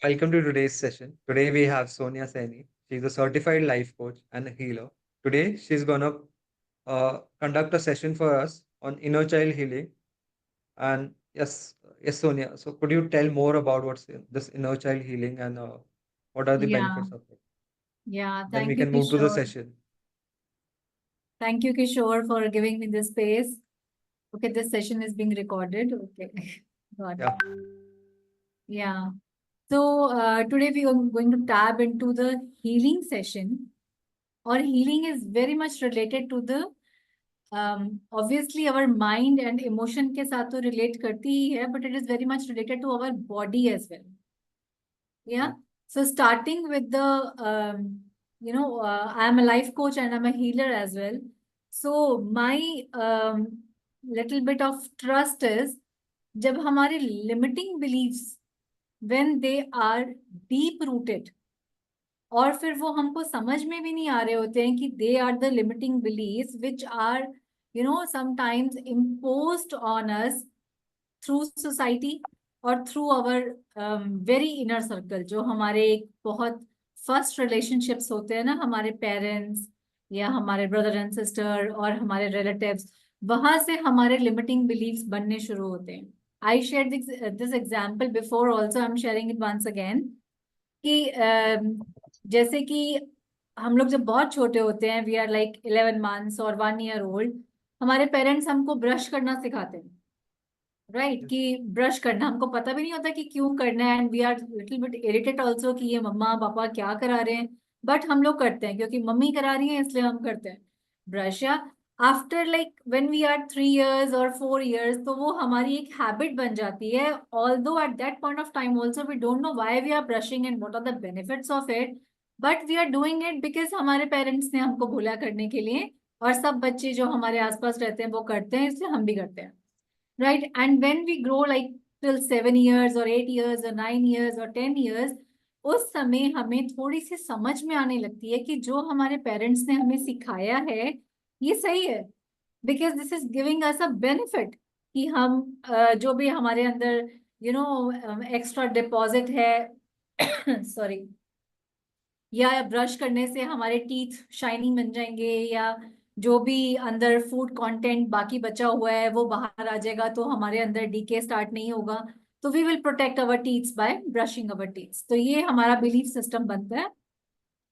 Welcome to today's session. Today we have Sonia Saini. She's a certified life coach and a healer. Today she's gonna conduct a session for us on inner child healing. And yes, Sonia. So could you tell more about this inner child healing and what are the Yeah, benefits of it? yeah. Then we Thank you, can move to the Kishore. session. Thank you, Kishore, for giving me this space. Okay, this session is being recorded. Okay, got it. Yeah. Yeah. So today we are going to tab into the healing session. Or healing is very much related to the obviously our mind and emotion के साथ तो relate करती ही है, but it is very much related to our body as well. Yeah. So starting with the, I'm a life coach and I'm a healer as well. So my little bit of trust is जब हमारे limiting beliefs when they are deep rooted और फिर वो हमको समझ में भी नहीं आ रहे होते हैं कि they are the limiting beliefs which are sometimes imposed on us through society और through our very inner circle जो हमारे एक बहुत फर्स्ट रिलेशनशिप्स होते हैं ना हमारे पेरेंट्स या हमारे ब्रदर एंड सिस्टर और हमारे रिलेटिव्स वहां से हमारे लिमिटिंग बिलीव्स बनने शुरू होते हैं I share this example before also I am sharing it once again कि जैसे कि हम लोग जब बहुत छोटे होते हैं वी आर लाइक 11 मंथ्स और 1 ईयर ओल्ड हमारे पेरेंट्स हमको ब्रश करना सिखाते हैं राइट Yes. कि ब्रश करना हमको पता भी नहीं होता कि क्यों करना है and we are little bit irritate also कि ये मम्मा पापा क्या करा रहे हैं बट हम लोग करते हैं क्योंकि मम्मी करा रही है इसलिए हम करते हैं ब्रश या after like when we are 3 years और 4 इयर्स तो वो हमारी एक हैबिट बन जाती है although at that point of time also we don't know why we are brushing and what are the benefits of it but we are doing it because हमारे parents ने हमको बोला करने के लिए और सब बच्चे जो हमारे आसपास रहते हैं वो करते हैं इसलिए हम भी करते हैं right? And when we grow like till 7 years or 8 years or 9 years or 10 years, उस समय हमें थोड़ी सी समझ में आने लगती है कि जो हमारे पेरेंट्स ने हमें सिखाया है ये सही है because this is giving us a benefit कि हम जो भी हमारे अंदर एक्स्ट्रा डिपॉजिट है सॉरी या ब्रश करने से हमारे टीथ शाइनिंग बन जाएंगे या जो भी अंदर फूड कंटेंट बाकी बचा हुआ है वो बाहर आ जाएगा तो हमारे अंदर डीके स्टार्ट नहीं होगा तो we will protect our teeths by brushing our teeths तो ये हमारा बिलीफ सिस्टम बनता है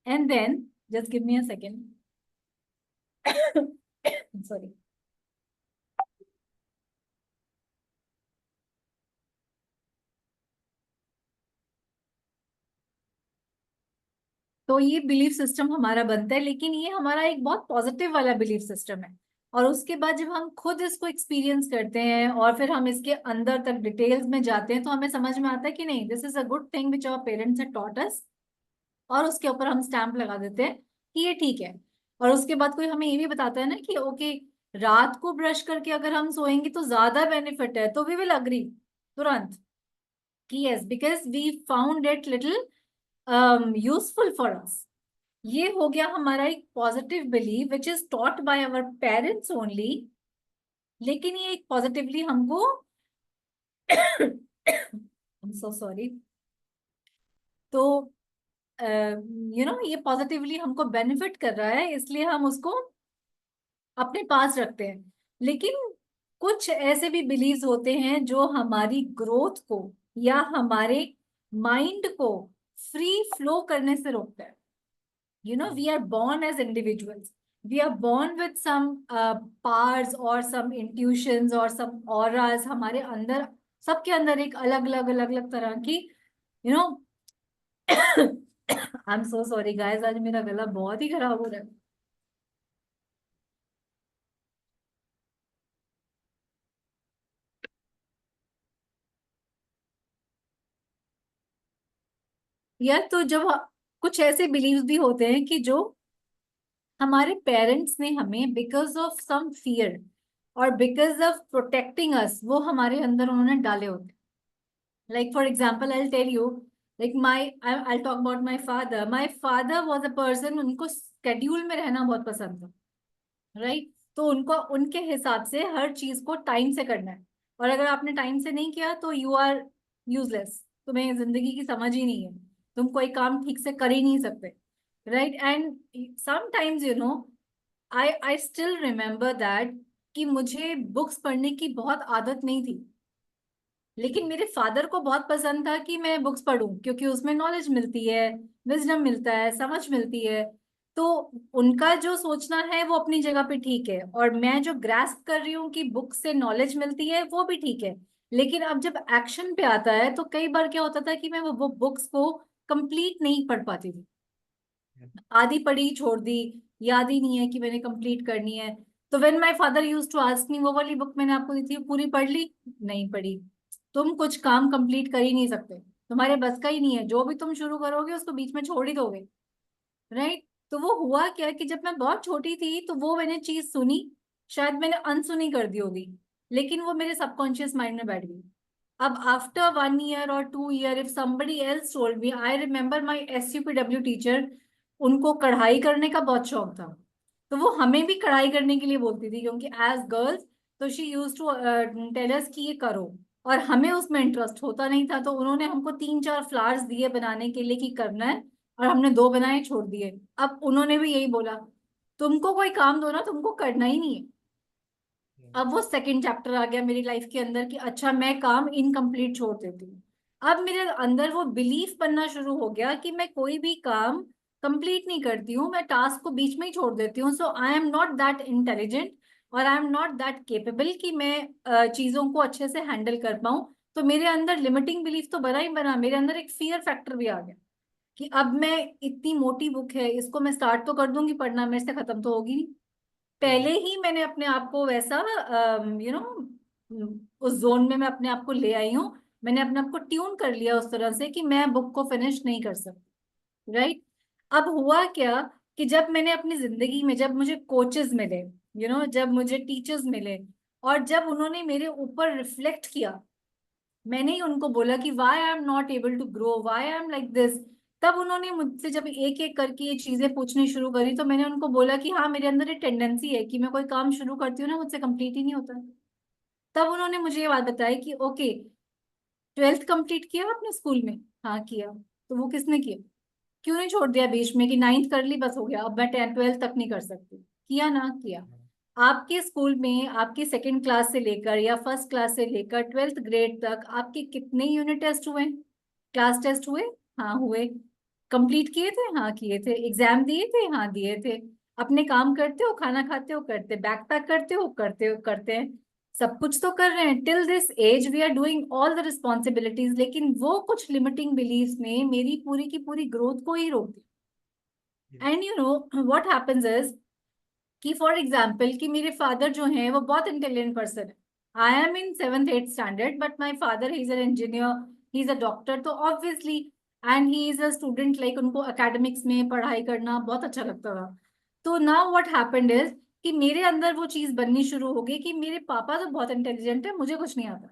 and then just give me a second sorry तो ये बिलीफ सिस्टम हमारा बनता है लेकिन ये हमारा एक बहुत पॉजिटिव वाला बिलीफ सिस्टम है और उसके बाद जब हम खुद इसको एक्सपीरियंस करते हैं और फिर हम इसके अंदर तक डिटेल्स में जाते हैं तो हमें समझ में आता है कि नहीं this is a good thing which our parents have taught us और उसके ऊपर हम स्टैंप लगा देते हैं कि ये ठीक है और उसके बाद कोई हमें ये भी बताता है ना कि ओके रात को ब्रश करके अगर हम सोएंगे तो ज्यादा बेनिफिट है तो वी विल अग्री तुरंत कि yes because we found it little useful for us ये हो गया हमारा एक positive believe which is taught by our parents only लेकिन ये एक पॉजिटिवली हमको I'm so sorry तो ये पॉजिटिवली हमको बेनिफिट कर रहा है इसलिए हम उसको अपने पास रखते हैं लेकिन कुछ ऐसे भी बिलीव्स होते हैं जो हमारी ग्रोथ को या हमारे माइंड को फ्री फ्लो करने से रोकते हैं we are born as individuals. We are born with some powers or some intuitions or some auras हमारे अंदर सबके अंदर एक अलग अलग तरह की you know I'm so sorry guys आज मेरा गला बहुत ही खराब हो रहा है यार तो जब कुछ ऐसे बिलीव्स भी होते हैं कि जो हमारे पेरेंट्स ने हमें बिकॉज ऑफ सम फियर और बिकॉज ऑफ प्रोटेक्टिंग अस वो हमारे अंदर उन्होंने डाले होते हैं like for example I'll tell you like I'll talk about my father was a person उनको स्केड्यूल में रहना बहुत पसंद था राइट तो उनको उनके हिसाब से हर चीज को टाइम से करना है और अगर आपने टाइम से नहीं किया तो यू आर यूजलेस तुम्हें जिंदगी की समझ ही नहीं है, तुम कोई काम ठीक से कर ही नहीं सकते, right. And sometimes I still remember that कि मुझे बुक्स पढ़ने की बहुत आदत नहीं थी, लेकिन मेरे फादर को बहुत पसंद था कि मैं बुक्स पढूं, क्योंकि उसमें नॉलेज मिलती है, विजडम मिलता है, समझ मिलती है। तो उनका जो सोचना है वो अपनी जगह पे ठीक है, और मैं जो ग्रास्प कर रही हूँ कि बुक से नॉलेज मिलती है वो भी ठीक है। लेकिन अब जब एक्शन पे आता है तो कई बार क्या होता था कि मैं वो बुक्स को कंप्लीट नहीं पढ़ पाती थी, आधी पढ़ी छोड़ दी, याद ही नहीं है कि मैंने कंप्लीट करनी है। तो when my father used to ask me, वो वाली बुक मैंने आपको दी थी, पूरी पढ़ ली? नहीं पढ़ी। तुम कुछ काम कंप्लीट कर ही नहीं सकते, तुम्हारे बस का ही नहीं है, जो भी तुम शुरू करोगे उसको बीच में छोड़ ही दोगे, राइट। तो वो हुआ क्या कि जब मैं बहुत छोटी थी तो वो मैंने चीज सुनी, शायद मैंने अनसुनी कर दी होगी, लेकिन वो मेरे सबकॉन्शियस माइंड में बैठ गई। अब after 1 year or 2 year, if somebody else told me, I remember my SUPW teacher, उनको कढ़ाई करने का बहुत शौक था, तो वो हमें भी कढ़ाई करने के लिए बोलती थी, क्योंकि एज गर्ल्स तो she use to tell us कि ये करो, और हमें उसमें इंटरेस्ट होता नहीं था, तो उन्होंने हमको 3-4 फ्लावर्स दिए बनाने के लिए कि करना है, और हमने 2 बनाए छोड़ दिए। अब उन्होंने भी यही बोला, तुमको कोई काम दो ना, तुमको करना ही नहीं है। अब वो सेकंड चैप्टर आ गया मेरी लाइफ के अंदर कि अच्छा मैं काम इनकम्प्लीट छोड़ देती हूँ। अब मेरे अंदर वो बिलीफ बनना शुरू हो गया कि मैं कोई भी काम कंप्लीट नहीं करती हूँ, मैं टास्क को बीच में ही छोड़ देती हूँ। So I am not that intelligent, और I am not that capable कि मैं चीजों को अच्छे से हैंडल कर पाऊँ। तो मेरे अंदर लिमिटिंग बिलीफ तो बना ही बना, मेरे अंदर एक फियर फैक्टर भी आ गया कि अब मैं, इतनी मोटी बुक है, इसको मैं स्टार्ट तो कर दूंगी पढ़ना, मेरे से खत्म तो होगी नहीं। Yeah. पहले ही मैंने अपने आप को वैसा उस जोन में मैं अपने आप को ले आई हूँ, मैंने अपने आप को ट्यून कर लिया उस तरह से कि मैं बुक को फिनिश नहीं कर सकती, राइट। अब हुआ क्या कि जब मैंने अपनी जिंदगी में, जब मुझे कोचेस मिले, जब मुझे टीचर्स मिले, और जब उन्होंने मेरे ऊपर रिफ्लेक्ट किया, मैंने ही उनको बोला कि why I am not able to grow, why I am like this. तब उन्होंने मुझसे जब एक एक करके ये चीजें पूछनी शुरू करी, तो मैंने उनको बोला कि हाँ, मेरे अंदर एक टेंडेंसी है कि मैं कोई काम शुरू करती हूँ ना, मुझसे कंप्लीट ही नहीं होता। तब उन्होंने मुझे ये बात बताई कि ओके, 12th कंप्लीट किया आपने स्कूल में? हाँ किया। तो वो किसने किया? क्यों नहीं छोड़ दिया बीच में कि 9th कर ली बस हो गया, अब मैं 10th 12th तक नहीं कर सकती? किया ना, किया। आपके स्कूल में आपकी सेकंड क्लास से लेकर या फर्स्ट क्लास से लेकर 12th ग्रेड तक आपके कितने यूनिट टेस्ट हुए, क्लास टेस्ट हुए? हाँ हुए। कंप्लीट किए थे? हाँ किए थे। एग्जाम दिए थे? हाँ दिए थे। अपने काम करते हो, खाना खाते हो, करते, बैग पैक करते हो, करते हो, करते हैं, सब कुछ तो कर रहे हैं। Till this age we are doing all the responsibilities, लेकिन वो कुछ लिमिटिंग बिलीव्स ने मेरी पूरी की पूरी ग्रोथ को ही रोक Yeah. दिया। एंड व्हाट हैपेंस इज कि फॉर एग्जाम्पल कि मेरे फादर जो हैं वो बहुत इंटेलिजेंट पर्सन है। I am in 7th 8th standard, but my father he is an engineer, he is a doctor, तो obviously, and he is a student, like उनको एकेडमिक्स में पढ़ाई करना बहुत अच्छा लगता था। तो नाउ व्हाट हैपेंड इज कि मेरे अंदर वो चीज बननी शुरू हो गई कि मेरे पापा तो बहुत इंटेलिजेंट है, मुझे कुछ नहीं आता,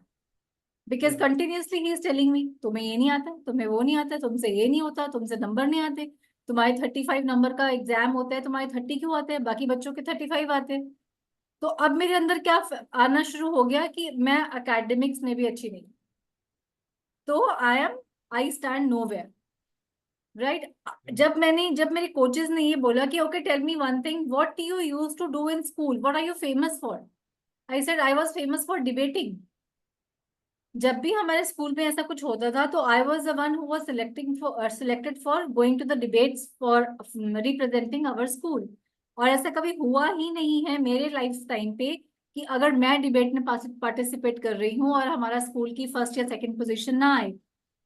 because Yeah. Continuously he is telling me, तुम्हें ये नहीं आता, तुम्हें वो नहीं आता, तुमसे ये नहीं होता, तुमसे नंबर नहीं आते, तुम्हारे 35 नंबर का एग्जाम होता है, तुम्हारे 30 क्यों आते हैं, बाकी बच्चों के 35 आते हैं। तो अब मेरे अंदर क्या आना शुरू हो गया कि मैं एकेडमिक्स में भी अच्छी नहीं, तो I stand nowhere, right. Yeah. जब मेरे कोचेस ने ये बोला कि okay tell me one thing, what you use to do in school, what are you famous for? I said I was famous for debating. जब भी हमारे school में ऐसा कुछ होता था तो I was the one who was selected for going to the debates for representing our school. और ऐसा कभी हुआ ही नहीं है मेरे लाइफ टाइम पे कि अगर मैं डिबेट में पार्टिसिपेट कर रही हूँ और हमारा स्कूल की फर्स्ट या सेकंड पोजीशन ना आए।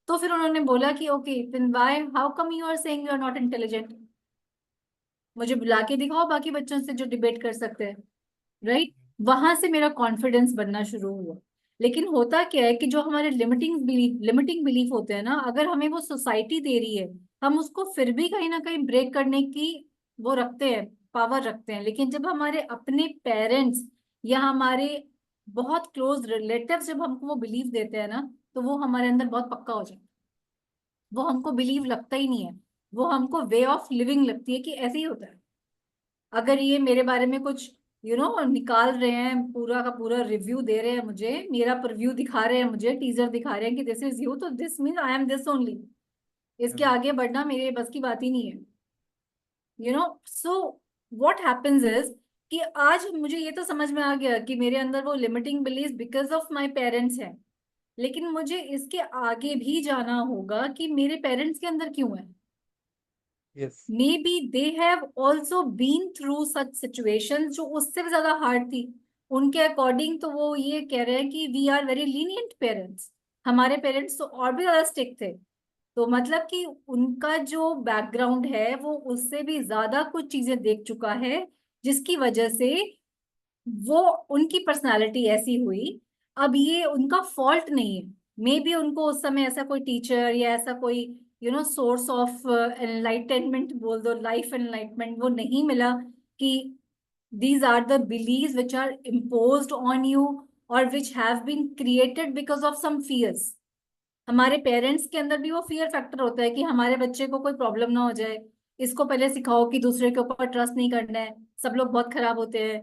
तो फिर उन्होंने बोला कि okay then why, how come you are saying you are not intelligent, मुझे बुला के दिखाओ बाकी बच्चों से जो डिबेट कर सकते हैं, राइट। वहां से मेरा कॉन्फिडेंस बनना शुरू हुआ। लेकिन होता क्या है कि जो हमारे लिमिटिंग बिलीफ होते हैं ना, अगर हमें वो सोसाइटी दे रही है, हम उसको फिर भी कहीं ना कहीं ब्रेक करने की वो रखते हैं, पावर रखते हैं। लेकिन जब हमारे अपने पेरेंट्स या हमारे बहुत क्लोज रिलेटिव्स जब हमको वो बिलीव देते हैं ना, तो वो हमारे अंदर बहुत पक्का हो जाता है। वो हमको बिलीव लगता ही नहीं है, वो हमको वे ऑफ लिविंग लगती है कि ऐसे ही होता है। अगर ये मेरे बारे में कुछ निकाल रहे हैं, पूरा का पूरा रिव्यू दे रहे हैं मुझे, मेरा रिव्यू दिखा रहे हैं मुझे, टीजर दिखा रहे हैं कि दिस इज यू, तो this mean I am this only. इसके Yeah. आगे बढ़ना मेरे बस की बात ही नहीं है। सो व्हाट हैपेंस इज कि आज मुझे ये तो समझ में आ गया कि मेरे अंदर वो limiting belief because of my parents है, लेकिन मुझे इसके आगे भी जाना होगा कि मेरे पेरेंट्स के अंदर क्यों है। Yes. Maybe they have also been through such situation जो उससे भी ज्यादा हार्ड थी। उनके अकॉर्डिंग तो वो ये कह रहे हैं कि we are very lenient parents, हमारे पेरेंट्स तो और भी ज्यादा स्ट्रिक्ट थे। तो मतलब कि उनका जो बैकग्राउंड है वो उससे भी ज्यादा कुछ चीजें देख चुका है, जिसकी वजह से वो उनकी पर्सनालिटी ऐसी हुई। अब ये उनका फॉल्ट नहीं है। मे बी उनको उस समय ऐसा कोई टीचर या ऐसा कोई सोर्स ऑफ एनलाइटनमेंट बोल दो, लाइफ एनलाइटमेंट वो नहीं मिला कि these are the beliefs which are imposed on you or which have been created because of some fears। हमारे पेरेंट्स के अंदर भी वो फियर फैक्टर होता है कि हमारे बच्चे को कोई प्रॉब्लम ना हो जाए, इसको पहले सिखाओ कि दूसरे के ऊपर ट्रस्ट नहीं करना है, सब लोग बहुत खराब होते हैं,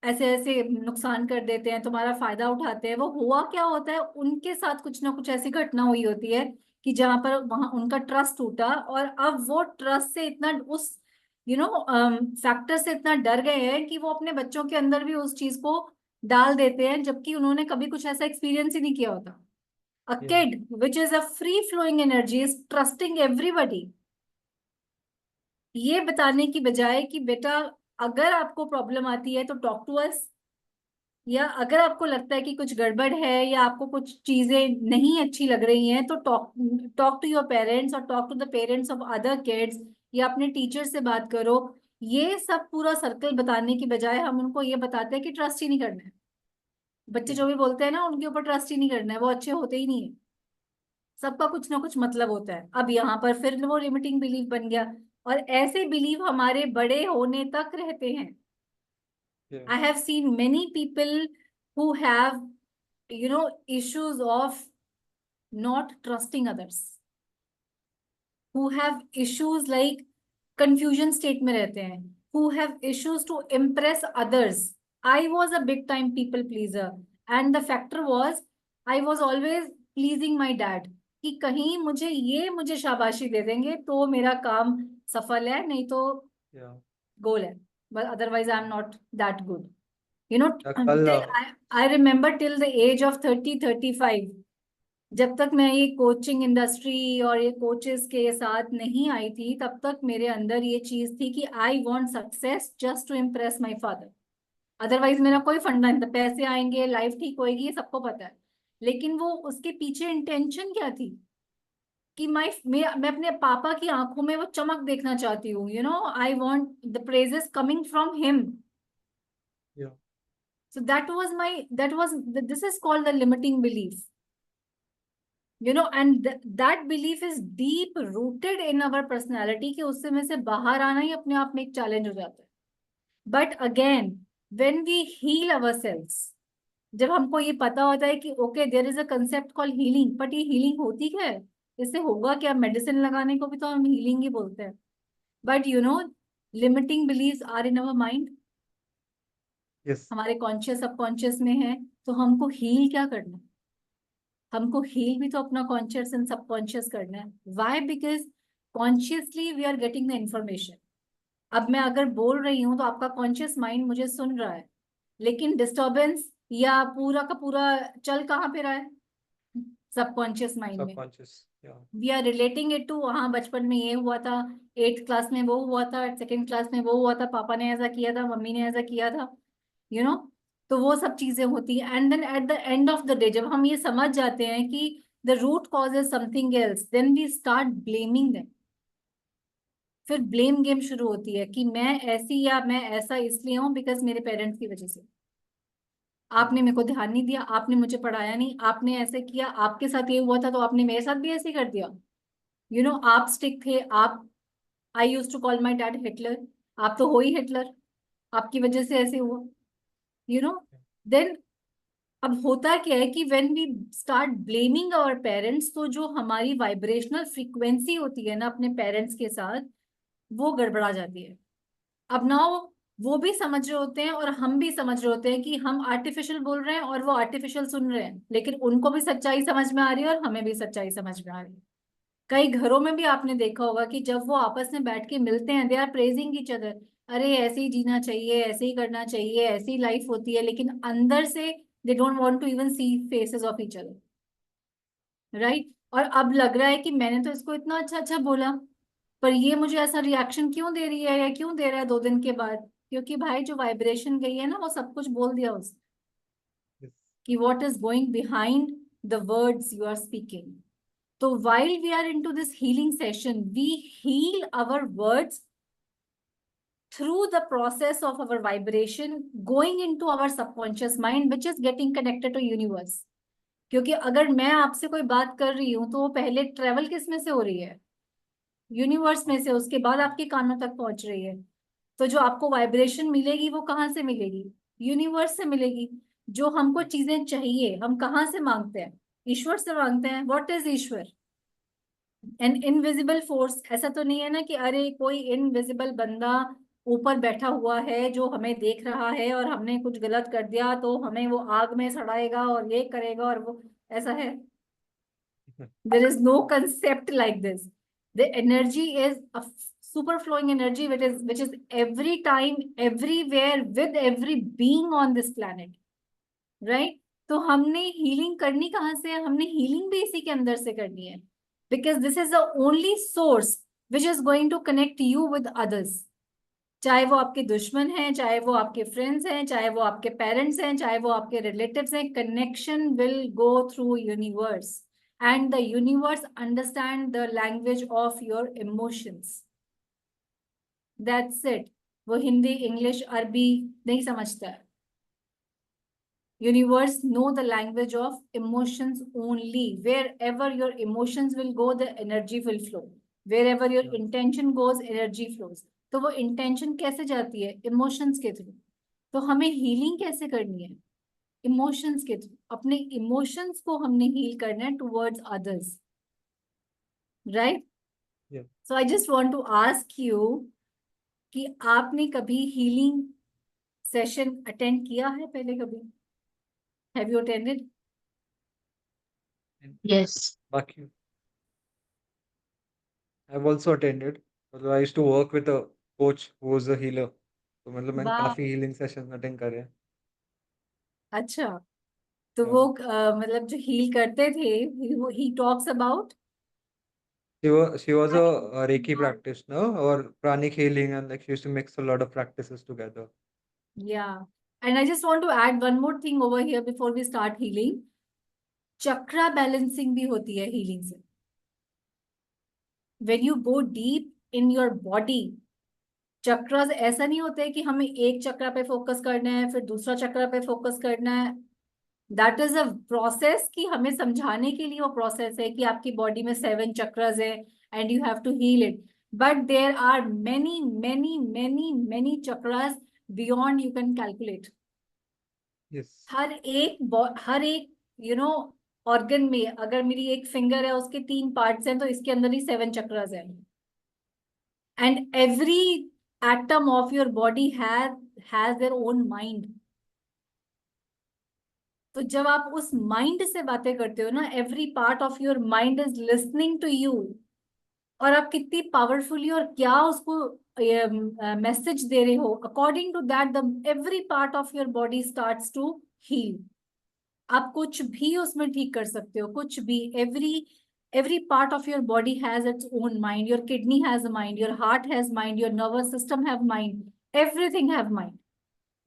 ऐसे ऐसे नुकसान कर देते हैं, तुम्हारा फायदा उठाते हैं। वो हुआ क्या होता है, उनके साथ कुछ ना कुछ ऐसी घटना हुई होती है कि जहां पर वहां उनका ट्रस्ट टूटा, और अब वो ट्रस्ट से इतना उस फैक्टर से इतना डर गए हैं कि वो अपने बच्चों के अंदर भी उस चीज को डाल देते हैं, जबकि उन्होंने कभी कुछ ऐसा एक्सपीरियंस ही नहीं किया होता। Uh Yeah. Kid which is a free flowing energy is trusting everybody, ये बताने की बजाय कि बेटा अगर आपको प्रॉब्लम आती है तो टॉक टू अस, या अगर आपको लगता है कि कुछ गड़बड़ है या आपको कुछ चीजें नहीं अच्छी लग रही हैं तो talk talk to your parents और talk to the parents of other kids, या अपने टीचर से बात करो। ये सब पूरा सर्कल बताने की बजाय हम उनको ये बताते हैं कि ट्रस्ट ही नहीं करना है। बच्चे Yeah. जो भी बोलते हैं ना उनके ऊपर ट्रस्ट ही नहीं करना है, वो अच्छे होते ही नहीं है, सबका कुछ ना कुछ मतलब होता है। अब यहाँ पर फिर वो लिमिटिंग बिलीफ बन गया, और ऐसे बिलीफ हमारे बड़े होने तक रहते हैं। Yeah. I have seen many people who have, issues of not trusting others, who have issues like confusion state में रहते हैं, who have issues to impress others. I was a big time people pleaser, and the factor was I was always pleasing my dad कि कहीं मुझे शाबाशी दे देंगे तो मेरा काम सफल है, नहीं तो Yeah. गोल है, but otherwise I'm not that good. कल Until I remember till the age of 30-35, जब तक मैं ये कोचिंग इंडस्ट्री और ये कोचेस के साथ नहीं आई थी तब तक मेरे अंदर ये चीज थी कि I want success just to impress my father. Otherwise मेरा कोई फंडा नहीं था, पैसे आएंगे, लाइफ ठीक होएगी, ये सबको पता है। लेकिन वो उसके पीछे इंटेंशन क्या थी कि मैं अपने पापा की आंखों में वो चमक देखना चाहती हूँ, I want the praises coming from him. Yeah. So this is called the limiting belief, and that belief is deep rooted in our personality कि उससे में से बाहर आना ही अपने आप में एक चैलेंज हो जाता है। But again when we heal ourselves, जब हमको ये पता होता है कि okay there is a concept called healing, but ये हीलिंग होती क्या है, इससे होगा क्या, मेडिसिन लगाने को भी तो हम हीलिंग ही बोलते हैं। But limiting believes are in our mind, Yes. हमारे कॉन्शियस सबकॉन्शियस में है। तो हमको हील क्या करना है, हमको हील भी तो अपना कॉन्शियस एंड सबकॉन्शियस करना है। Why? Because consciously we are getting the information. अब मैं अगर बोल रही हूँ तो आपका कॉन्शियस माइंड मुझे सुन रहा है, लेकिन डिस्टरबेंस या पूरा का पूरा चल कहाँ पे रहा है, सबकॉन्शियस माइंड में। Subconscious. Yeah. We are relating it to, हाँ बचपन में ये हुआ था, 8th क्लास में वो हुआ था, 2nd क्लास में वो हुआ था, पापा ने ऐसा किया था, मम्मी ने ऐसा किया था, यू नो तो वो सब चीजें होती है। And then at the end of the day जब हम ये समझ जाते हैं कि the root cause is something else, then we start blaming them. फिर ब्लेम गेम शुरू होती है कि मैं ऐसी या मैं ऐसा इसलिए हूँ बिकॉज मेरे पेरेंट्स की वजह से, Yeah. आपने मेरे को ध्यान नहीं दिया, आपने मुझे पढ़ाया नहीं, आपने ऐसे किया, आपके साथ ये हुआ था तो आपने मेरे साथ भी ऐसे ही कर दिया। आप स्टिक थे, आप I use to call my dad Hitler, आप तो हो ही हिटलर, आपकी वजह से ऐसे हुआ। यू नो देन अब होता क्या है कि when we start blaming our parents, तो जो हमारी वाइब्रेशनल फ्रीक्वेंसी होती है ना अपने पेरेंट्स के साथ, वो गड़बड़ा जाती है। अब नाउ वो भी समझ रहे होते हैं और हम भी समझ रहे होते हैं कि हम आर्टिफिशियल बोल रहे हैं और वो आर्टिफिशियल सुन रहे हैं, लेकिन उनको भी सच्चाई समझ में आ रही है और हमें भी सच्चाई समझ में आ रही है। कई घरों में भी आपने देखा होगा कि जब वो आपस में बैठ के मिलते हैं, they are praising each other, अरे ऐसे ही जीना चाहिए, ऐसे ही करना चाहिए, ऐसी लाइफ होती है, लेकिन अंदर से they don't want to even see faces of each other, right. और अब लग रहा है कि मैंने तो इसको इतना अच्छा अच्छा बोला, पर ये मुझे ऐसा रिएक्शन क्यों दे रही है या क्यों दे रहा है 2 दिन के बाद, क्योंकि भाई जो वाइब्रेशन गई है ना, वो सब कुछ बोल दिया उसने Yes. कि what is going behind the words you are speaking. तो while we are into this healing session, we heal our words through the process of our vibration going into our subconscious mind, which is getting connected to universe। क्योंकि अगर मैं आपसे कोई बात कर रही हूँ तो वो पहले ट्रेवल किस में से हो रही है, यूनिवर्स में से, उसके बाद आपके कानों तक पहुंच रही है। तो जो आपको वाइब्रेशन मिलेगी वो कहाँ से मिलेगी, यूनिवर्स से मिलेगी। जो हमको चीजें चाहिए हम कहाँ से मांगते हैं, ईश्वर से मांगते हैं। What is Ishwar? An invisible force. ऐसा तो नहीं है ना कि अरे कोई इनविजिबल बंदा ऊपर बैठा हुआ है जो हमें देख रहा है और हमने कुछ गलत कर दिया तो हमें वो आग में सड़ाएगा और ये करेगा और वो, ऐसा है? There is no concept like this. The energy is a super flowing energy which is every time, everywhere, with every being on this planet, right? तो हमने हीलिंग करनी कहाँ से है? हमने हीलिंग भी इसी के अंदर से करनी है, because this is the only source which is going to connect you with others। चाहे वो आपके दुश्मन हैं, चाहे वो आपके फ्रेंड्स हैं, चाहे वो आपके पेरेंट्स हैं, चाहे वो आपके रिलेटिव्स हैं, connection will go through universe and the universe understand the language of your emotions. That's it. वो हिंदी, इंग्लिश, अरबी नहीं समझता है। Universe know the language of emotions only. Wherever your emotions will go, the energy will flow. Wherever your Yeah. intention goes, energy flows। तो वो intention कैसे जाती है? Emotions के थ्रू। तो हमें healing कैसे करनी है? Emotions के थ्रू। अपने emotions को हमने heal करना है towards others, right? Yeah. So I just want to ask you कि आपने कभी healing session attend किया है पहले कभी? Have you attended? And Yes. बाकी I've also attended. मतलब I used to work with a coach who was a healer. तो मतलब मैंने वाह, काफी healing sessions अटेंड करे हैं। अच्छा। तो Yeah. वो मतलब जो हील करते थे, वो he talks about. She was a Reiki practitioner or pranic healing, and like she used to mix a lot of practices together. Yeah and I just want to add one more thing over here before we start healing. Chakra balancing भी होती है healing से। When you go deep in your body, chakras ऐसा नहीं होता है कि हमें एक चक्रा पे फोकस करना है फिर दूसरा चक्रा पे फोकस करना है। दैट इज अ प्रोसेस कि हमें समझाने के लिए वो प्रोसेस है कि आपकी बॉडी में 7 चक्रस है and you have to heal it. But there are many many many many chakras beyond you can calculate. Yes. हर एक ऑर्गन में, अगर मेरी एक फिंगर है उसके 3 पार्ट्स हैं तो इसके अंदर ही 7 चक्रस हैं। And every atom of your body has their own mind. तो जब आप उस माइंड से बातें करते हो ना, every part of your mind is listening to you. और आप कितनी पावरफुली और क्या उसको मैसेज दे रहे हो, according to that the every part of your body starts to heal. आप कुछ भी उसमें ठीक कर सकते हो, कुछ भी। Every part of your body has its own mind. Your kidney has a mind, your heart has mind, your nervous system have mind, everything have mind,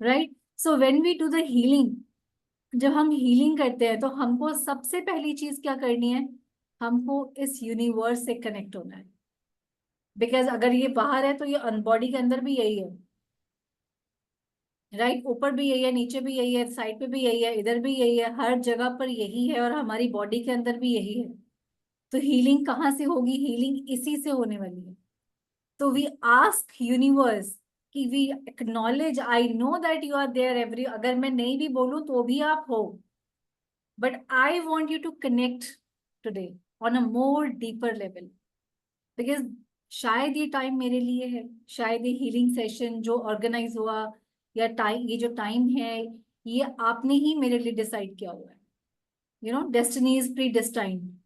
right? So when we do the healing, जब हम healing करते हैं तो हमको सबसे पहली चीज क्या करनी है? हमको इस यूनिवर्स से कनेक्ट होना है। बिकॉज अगर ये बाहर है तो ये बॉडी के अंदर भी यही है, राइट? ऊपर भी यही है, नीचे भी यही है, साइड पे भी यही है, इधर भी यही है, हर जगह पर यही है और हमारी बॉडी के अंदर भी यही है। तो हीलिंग कहाँ से होगी? हीलिंग इसी से होने वाली है। तो वी आस्क यूनिवर्स कि we acknowledge, I know that you are there every, अगर मैं नहीं भी बोलूं तो भी आप हो। But I want you to connect today on a more deeper level, because शायद ये टाइम मेरे लिए है, शायद ये हीलिंग सेशन जो ऑर्गेनाइज हुआ या टाइम, ये जो टाइम है, ये आपने ही मेरे लिए डिसाइड किया हुआ है। Destiny is predestined.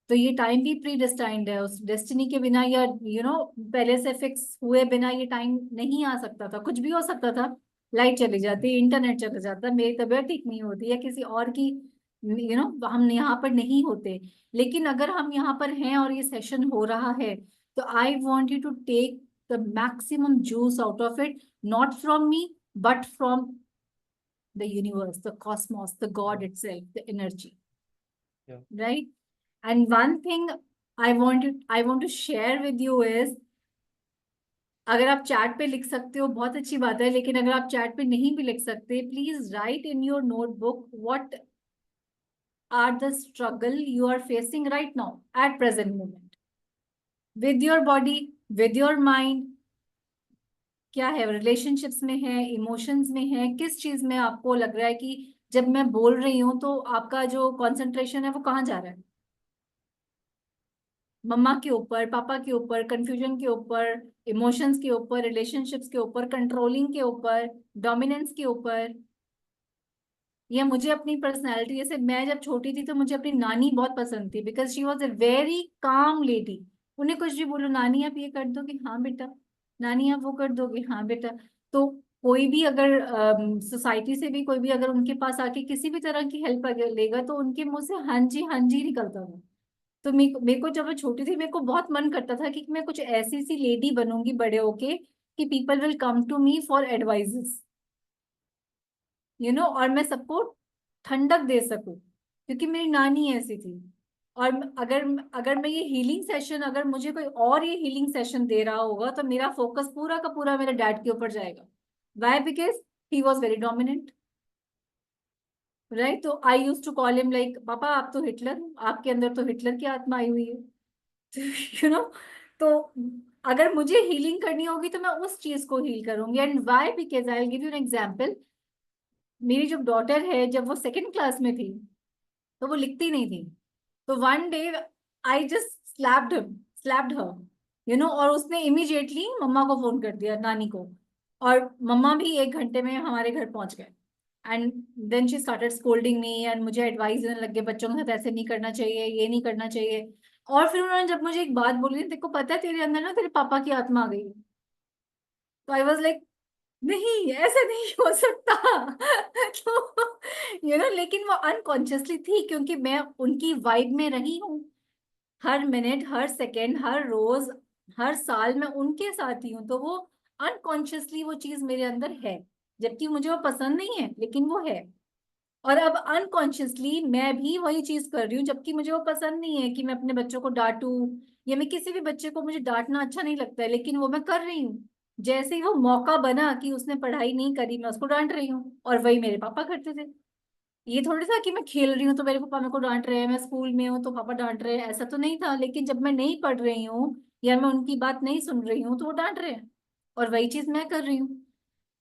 तो ये टाइम भी प्री डेस्टाइन्ड है, उस डेस्टिनी के बिना या पहले से फिक्स हुए बिना ये टाइम नहीं आ सकता था, कुछ भी हो सकता था। लाइट चली जाती, इंटरनेट चला जाता, मेरी तबीयत ठीक नहीं होती, या किसी और की, हम यहाँ पर नहीं होते। लेकिन अगर हम यहाँ पर हैं और ये सेशन हो रहा है, तो I want you to take the maximum juice out of it, not from me but from the universe, the cosmos, the god itself, the energy, Yeah. right? And one thing I want to share with you is, अगर आप chat पे लिख सकते हो बहुत अच्छी बात है, लेकिन अगर आप चैट पे नहीं भी लिख सकते, please write in your notebook what are the struggle you are facing right now at present moment, with your body, with your mind. क्या है, रिलेशनशिप्स में है, इमोशंस में है, किस चीज में आपको लग रहा है कि जब मैं बोल रही हूँ तो आपका जो कंसंट्रेशन है वो कहाँ जा रहा है? मम्मा के ऊपर, पापा के ऊपर, कंफ्यूजन के ऊपर, इमोशंस के ऊपर, रिलेशनशिप्स के ऊपर, कंट्रोलिंग के ऊपर, डोमिनेंस के ऊपर, या मुझे अपनी पर्सनैलिटी, जैसे मैं जब छोटी थी तो मुझे अपनी नानी बहुत पसंद थी, because she was a very calm lady. उन्हें कुछ भी बोलो, नानी आप ये कर दोगे, हाँ बेटा, नानी आप वो कर दोगे, हाँ बेटा। तो कोई भी अगर सोसाइटी से भी कोई भी अगर उनके पास आके किसी भी तरह की हेल्प लेगा, तो उनके मुंह से हाँ जी निकलता था। तो मेरे को जब मैं छोटी थी, मेरे को बहुत मन करता था कि मैं कुछ ऐसी सी लेडी बनूंगी बड़े होके, कि people will come to me for advices, और मैं सबको ठंडक दे सकूं, क्योंकि मेरी नानी ऐसी थी। और अगर अगर मैं ये हीलिंग सेशन, अगर मुझे कोई और ये हीलिंग सेशन दे रहा होगा, तो मेरा फोकस पूरा का पूरा मेरे डैड के ऊपर जाएगा। Why? Because he was very dominant, right? तो I use to call him like, पापा आप तो हिटलर, आपके अंदर तो हिटलर की आत्मा आई हुई है। यू नो तो अगर मुझे हीलिंग करनी होगी तो मैं उस चीज को हील करूंगी। And why? Because I will give you an example. मेरी जो डॉटर है, जब वो सेकंड क्लास में थी, तो वो लिखती नहीं थी। तो one day I just slapped her, और उसने इमीडिएटली मम्मा को फोन कर दिया, नानी को। और मम्मा भी 1 घंटे में हमारे घर पहुंच गए। And then she started scolding me, and मुझे एडवाइस देने लग गए, बच्चों के साथ ऐसे नहीं करना चाहिए, ये नहीं करना चाहिए। और फिर उन्होंने जब मुझे एक बात बोली, तेरे को पता है तेरे अंदर ना तेरे पापा की आत्मा आ गई है। तो आई वॉज लाइक, नहीं ऐसे नहीं हो सकता। तो लेकिन वो अनकॉन्शियसली थी, क्योंकि मैं उनकी वाइब में रही हूँ। हर मिनट, हर सेकेंड, हर रोज, हर साल मैं उनके साथ ही हूँ, तो वो अनकॉन्शियसली वो चीज मेरे अंदर है। जबकि मुझे वो पसंद नहीं है, लेकिन वो है। और अब अनकॉन्शियसली मैं भी वही चीज कर रही हूँ, जबकि मुझे वो पसंद नहीं है कि मैं अपने बच्चों को डांटूं, या मैं किसी भी बच्चे को, मुझे डांटना अच्छा नहीं लगता है, लेकिन वो मैं कर रही हूँ। जैसे ही वो मौका बना कि उसने पढ़ाई नहीं करी, मैं उसको डांट रही हूँ। और वही मेरे पापा करते थे। ये थोड़ी था कि मैं खेल रही हूँ तो मेरे पापा मेरे को डांट रहे हैं, मैं स्कूल में हूँ तो पापा डांट रहे हैं, ऐसा तो नहीं था। लेकिन जब मैं नहीं पढ़ रही हूँ या मैं उनकी बात नहीं सुन रही हूँ, तो वो डांट रहे हैं। और वही चीज मैं कर रही हूँ।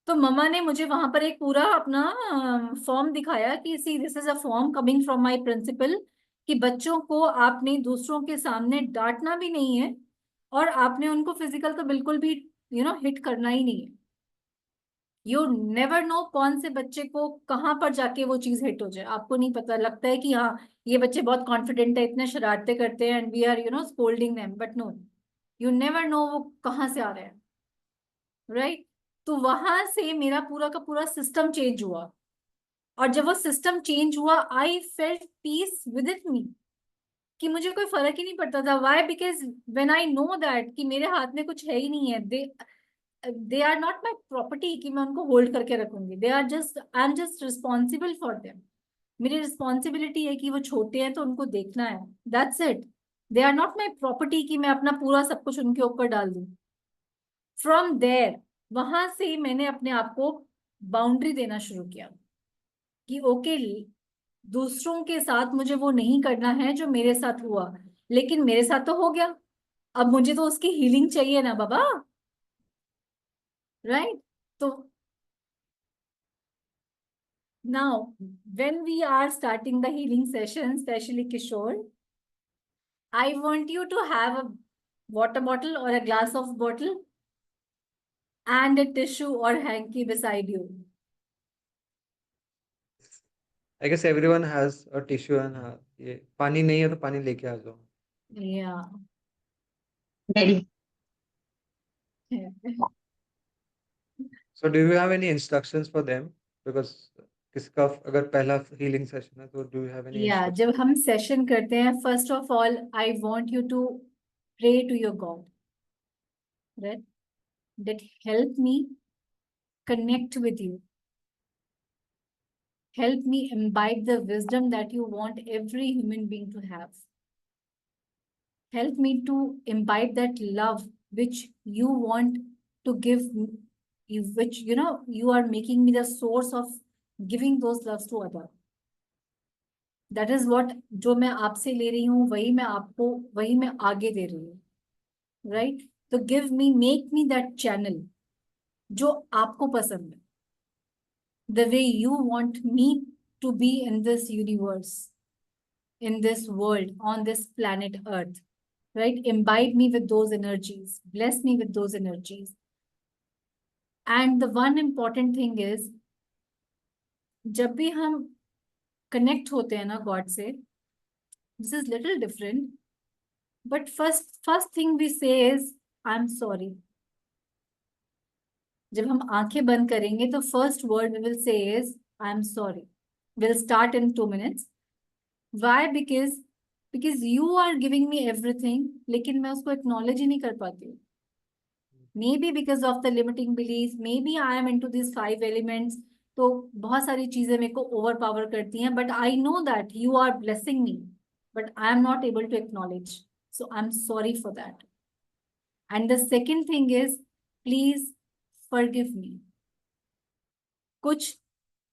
तो मम्मा ने मुझे वहां पर एक पूरा अपना फॉर्म दिखाया कि see this is a form coming from my principal, कि बच्चों को आपने दूसरों के सामने डांटना भी नहीं है, और आपने उनको फिजिकल तो बिल्कुल भी हिट करना ही नहीं है। यू नेवर नो कौन से बच्चे को कहाँ पर जाके वो चीज हिट हो जाए, आपको नहीं पता। लगता है कि हाँ, ये बच्चे बहुत कॉन्फिडेंट है, इतने शरारतें करते हैं, and we are scolding them, but no, you never know वो कहाँ से आ रहे हैं, राइट? तो वहां से मेरा पूरा का पूरा सिस्टम चेंज हुआ। और जब वो सिस्टम चेंज हुआ, I felt peace within me, कि मुझे कोई फर्क ही नहीं पड़ता था। Why? Because when I know that कि मेरे हाथ में कुछ है ही नहीं है, they are not my property कि मैं उनको होल्ड करके रखूंगी। They are just, I am just responsible for them. मेरी रिस्पॉन्सिबिलिटी है कि वो छोटे हैं तो उनको देखना है, that's it. They are not my property कि मैं अपना पूरा सब कुछ उनके ऊपर डाल दूं। फ्रॉम देयर, वहां से मैंने अपने आप को बाउंड्री देना शुरू किया, कि ओके, दूसरों के साथ मुझे वो नहीं करना है जो मेरे साथ हुआ, लेकिन मेरे साथ तो हो गया। अब मुझे तो उसकी हीलिंग चाहिए ना बाबा, राइट? तो now when we are starting the healing session, especially Kishore, I want you to have a water bottle or a glass of bottle, and a tissue or hanky beside you. I guess everyone has a tissue and ये पानी नहीं है तो पानी लेके आ जाओ. Yeah. Ready. So do you have any instructions for them? Because किसका अगर पहला healing session है तो do you have any Yeah, instructions? जब हम सेशन करते हैं, first of all I want you to pray to your god, right? That help me connect with you. Help me imbibe the wisdom that you want every human being to have. Help me to imbibe that love which you want to give you, which you are making me the source of giving those loves to other. That is what जो मैं आपसे ले रही हूँ वही मैं आपको वही मैं आगे दे रही हूँ, right? तो give me, make me that channel जो आपको पसंद है, the way you want me to be in this universe, in this world, on this planet Earth, right? Imbibe me with those energies, bless me with those energies. And the one important thing is, जब भी हम connect होते हैं ना God से, this is little different, but first thing we say is I'm sorry. जब हम आंखें बंद करेंगे तो first word we will say is I'm sorry. We'll start in 2 minutes. Why? Because you are giving me everything, लेकिन मैं उसको acknowledge ही नहीं कर पाती हूँ. Maybe because of the limiting beliefs, maybe I am into these 5 elements. तो बहुत सारी चीजें मेरे को overpower करती हैं, but I know that you are blessing me, but I am not able to acknowledge. So I'm sorry for that. And the second thing is, please forgive me. कुछ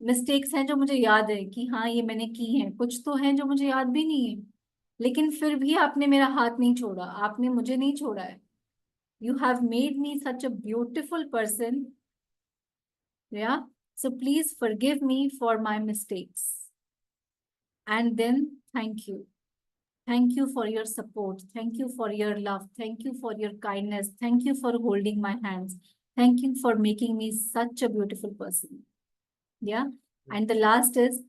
mistakes हैं जो मुझे याद है कि हाँ ये मैंने की हैं, कुछ तो हैं जो मुझे याद भी नहीं है, लेकिन फिर भी आपने मेरा हाथ नहीं छोड़ा, आपने मुझे नहीं छोड़ा है. You have made me such a beautiful person. Yeah. So please forgive me for my mistakes. And then thank you. Thank you for your support. Thank you for your love. Thank you for your kindness. Thank you for holding my hands. Thank you for making me such a beautiful person. Yeah. And the last is,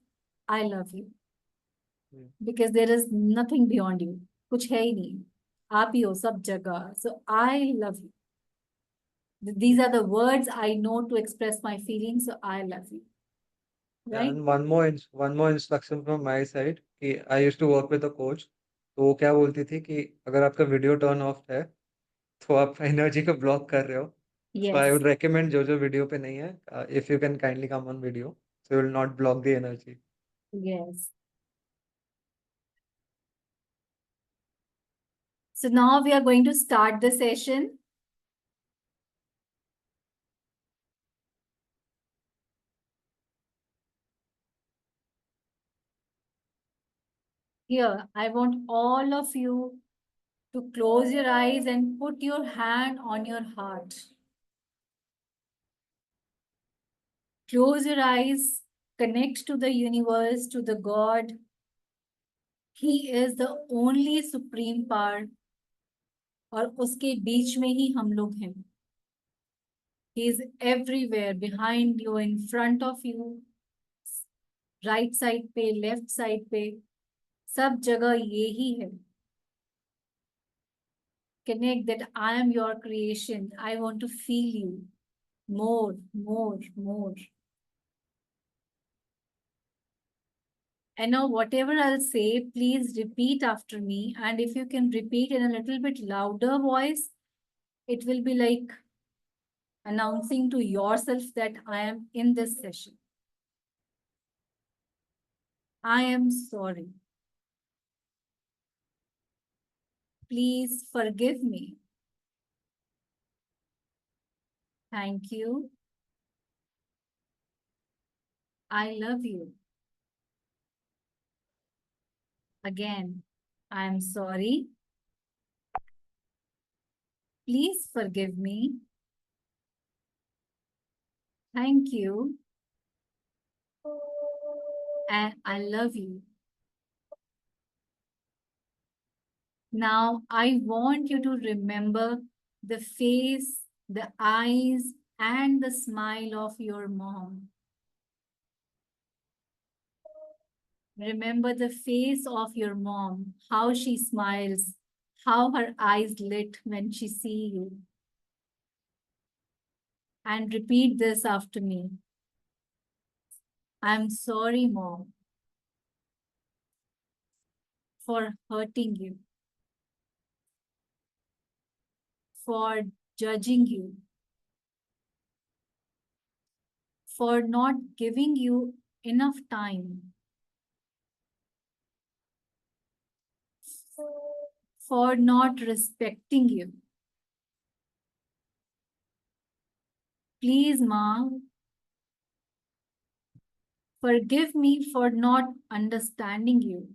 I love you. Because there is nothing beyond you. कुछ है ही नहीं. आप ही हो सब जगह. So I love you. These are the words I know to express my feelings. So I love you. Right? And one more instruction from my side कि I used to work with a coach. तो वो क्या बोलती थी कि अगर आपका video turn off है तो आप एनर्जी को ब्लॉक कर रहे हो. So I Yes. would recommend जो वीडियो पे नहीं है, if you can kindly come on video, so you will not block the energy. Yes. So now we are going to start the session. Here, I want all of you to close your eyes and put your hand on your heart. Close your eyes, connect to the universe, to the God. He is the only supreme power. और उसके बीच में ही हम लोग हैं. He is everywhere, behind you, in front of you, right side पे, left side पे, सब जगह ये ही है. Connect that I am your creation. I want to feel you more, more, more. And now whatever I'll say, please repeat after me. And if you can repeat in a little bit louder voice, it will be like announcing to yourself that I am in this session. I am sorry. Please forgive me. Thank you. I love you. Again, I am sorry. Please forgive me. Thank you. And I love you. Now, I want you to remember the face, the eyes, and the smile of your mom. Remember the face of your mom, how she smiles, how her eyes lit when she see you. And repeat this after me. I'm sorry, Mom, for hurting you, for judging you, for not giving you enough time, for not respecting you. Please, Mom, forgive me for not understanding you,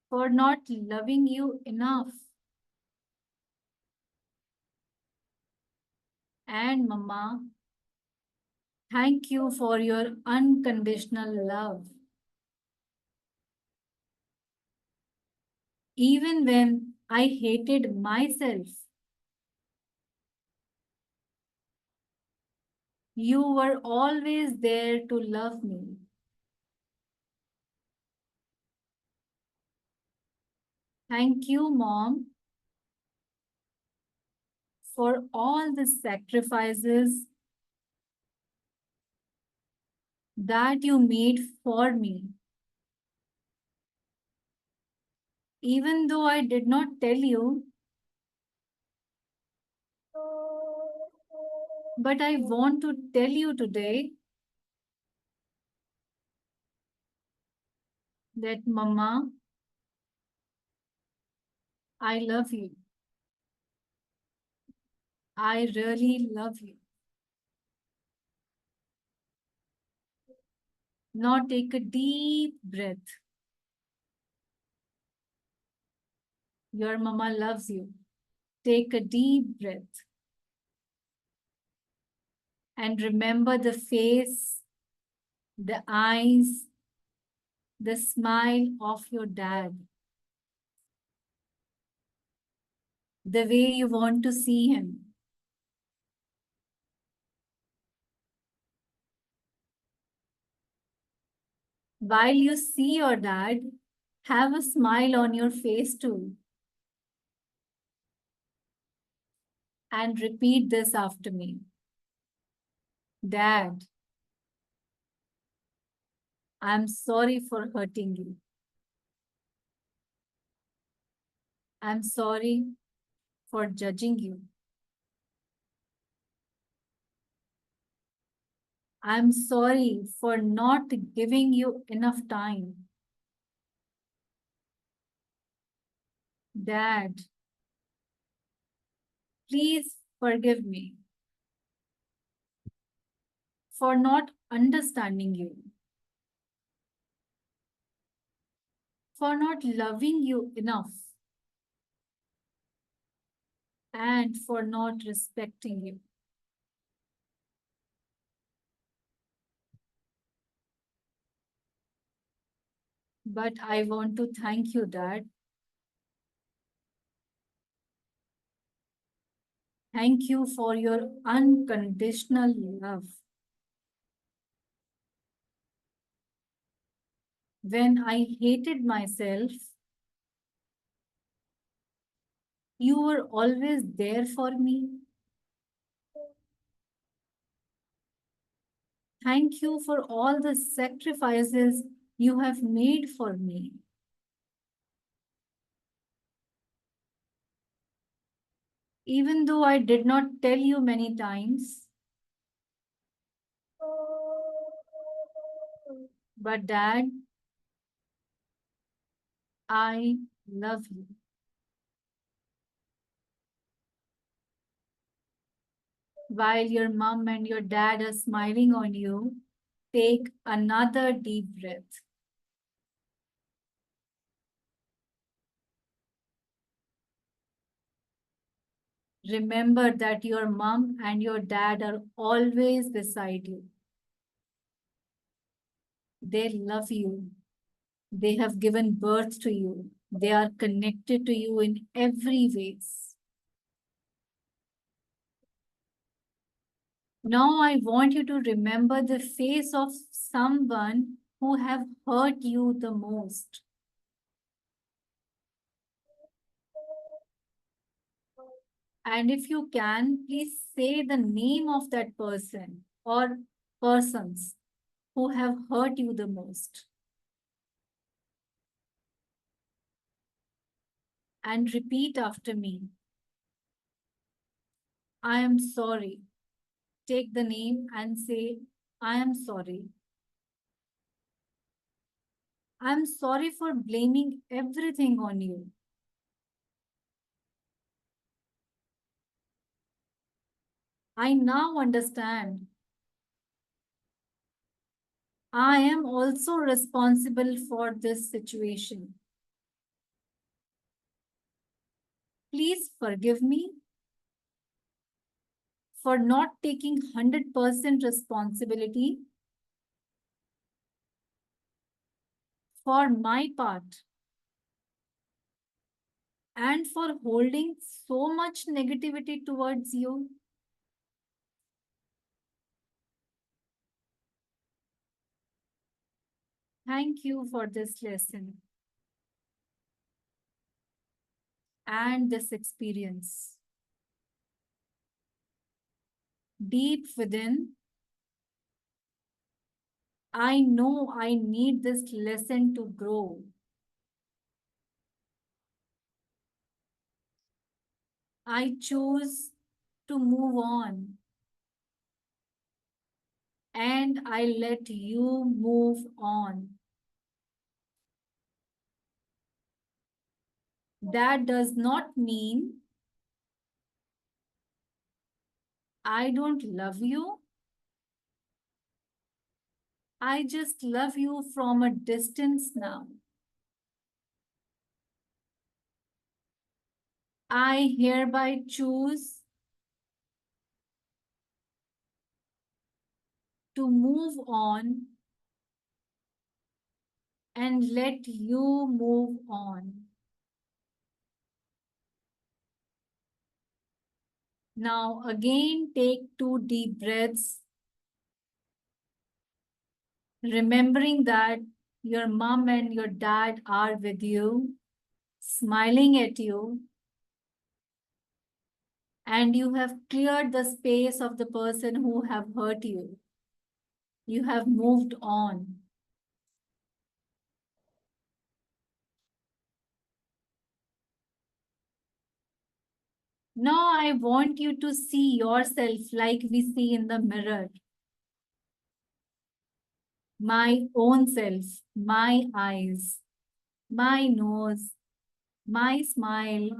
for not loving you enough. And Mama, thank you for your unconditional love. Even when I hated myself, you were always there to love me. Thank you, Mom, for all the sacrifices that you made for me. Even though I did not tell you, but I want to tell you today that, Mama, I love you. I really love you. Now take a deep breath. Your Mama loves you. Take a deep breath. And remember the face, the eyes, the smile of your dad. The way you want to see him. While you see your dad, have a smile on your face too. And repeat this after me. Dad, I'm sorry for hurting you. I'm sorry for judging you. I'm sorry for not giving you enough time. Dad, please forgive me for not understanding you, for not loving you enough, and for not respecting you. But I want to thank you, Dad. Thank you for your unconditional love. When I hated myself, you were always there for me. Thank you for all the sacrifices you have made for me. Even though I did not tell you many times, but Dad, I love you. While your mom and your dad are smiling on you, take another deep breath. Remember that your mom and your dad are always beside you. They love you. They have given birth to you. They are connected to you in every ways. Now I want you to remember the face of someone who have hurt you the most. And if you can, please say the name of that person or persons who have hurt you the most. And repeat after me. I am sorry. Take the name and say, I am sorry. I am sorry for blaming everything on you. I now understand. I am also responsible for this situation. Please forgive me for not taking 100% responsibility for my part and for holding so much negativity towards you. Thank you for this lesson and this experience. Deep within, I know I need this lesson to grow. I choose to move on and I let you move on. That does not mean I don't love you. I just love you from a distance now. I hereby choose to move on and let you move on. Now again, take 2 deep breaths, remembering that your mom and your dad are with you, smiling at you, and you have cleared the space of the person who have hurt you. You have moved on. Now I want you to see yourself like we see in the mirror. My own self, my eyes, my nose, my smile,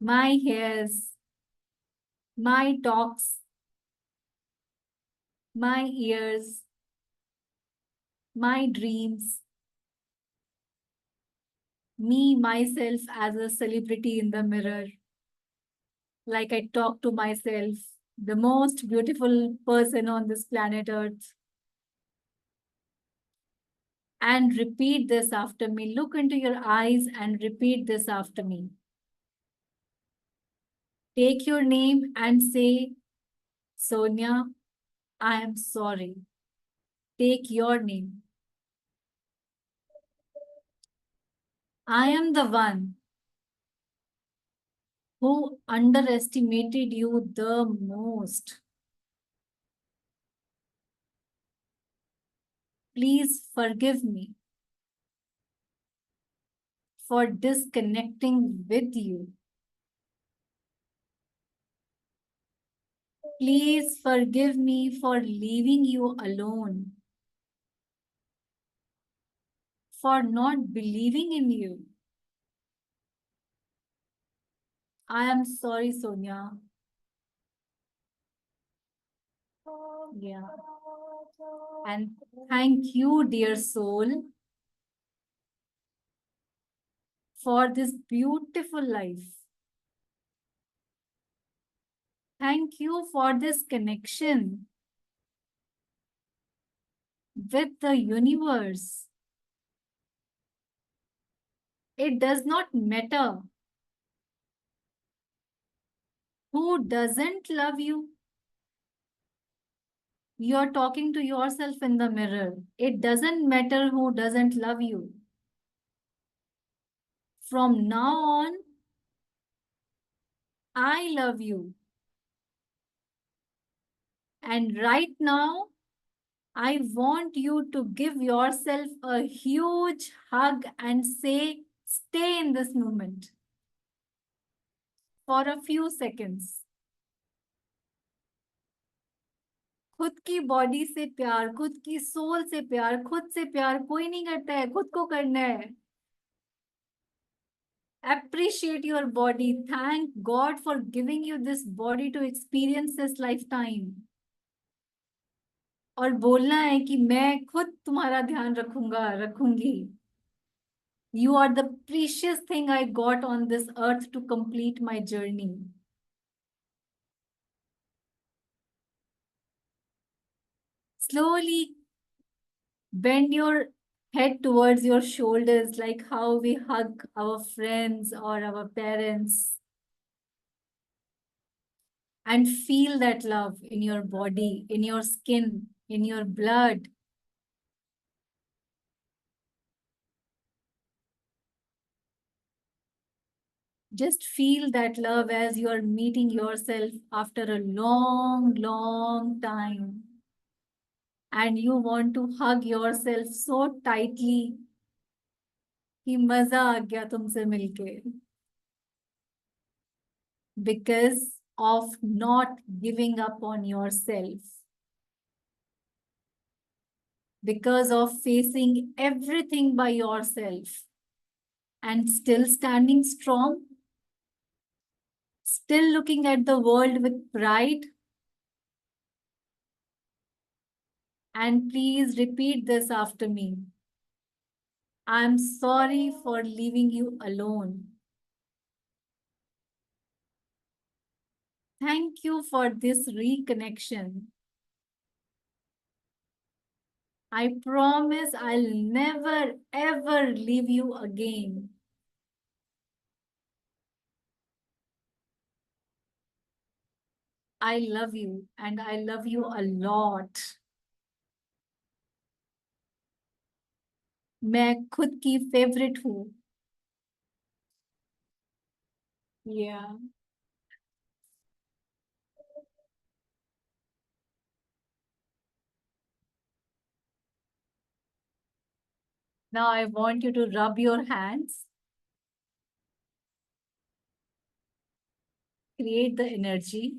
my hairs, my talks, my ears, my dreams, me, myself as a celebrity in the mirror. Like I talk to myself, the most beautiful person on this planet Earth. And repeat this after me. Look into your eyes and repeat this after me. Take your name and say, Sonia, I am sorry. Take your name. I am the one who underestimated you the most. Please forgive me for disconnecting with you. Please forgive me for leaving you alone, for not believing in you. I am sorry, Sonia. Yeah. And thank you, dear soul, for this beautiful life. Thank you for this connection with the universe, It does not matter who doesn't love you. You're talking to yourself in the mirror. It doesn't matter who doesn't love you. From now on, I love you. And right now, I want you to give yourself a huge hug and say, stay in this moment for a few seconds. खुद की body से प्यार, खुद की soul से प्यार, खुद से प्यार कोई नहीं करता है, खुद को करना है. Appreciate your body. Thank God for giving you this body to experience this lifetime. और बोलना है कि मैं खुद तुम्हारा ध्यान रखूंगा, रखूंगी. You are the precious thing I got on this earth to complete my journey. Slowly bend your head towards your shoulders, like how we hug our friends or our parents. And feel that love in your body, in your skin, in your blood. Just feel that love as you are meeting yourself after a long, long time. And you want to hug yourself so tightly कि मजा आ गया तुमसे मिलके. Because of not giving up on yourself. Because of facing everything by yourself. And still standing strong. Still looking at the world with pride. And please repeat this after me. I'm sorry for leaving you alone. Thank you for this reconnection. I promise I'll never ever leave you again. I love you and I love you a lot. मैं खुद की favorite हूँ. Yeah. Now I want you to rub your hands. Create the energy.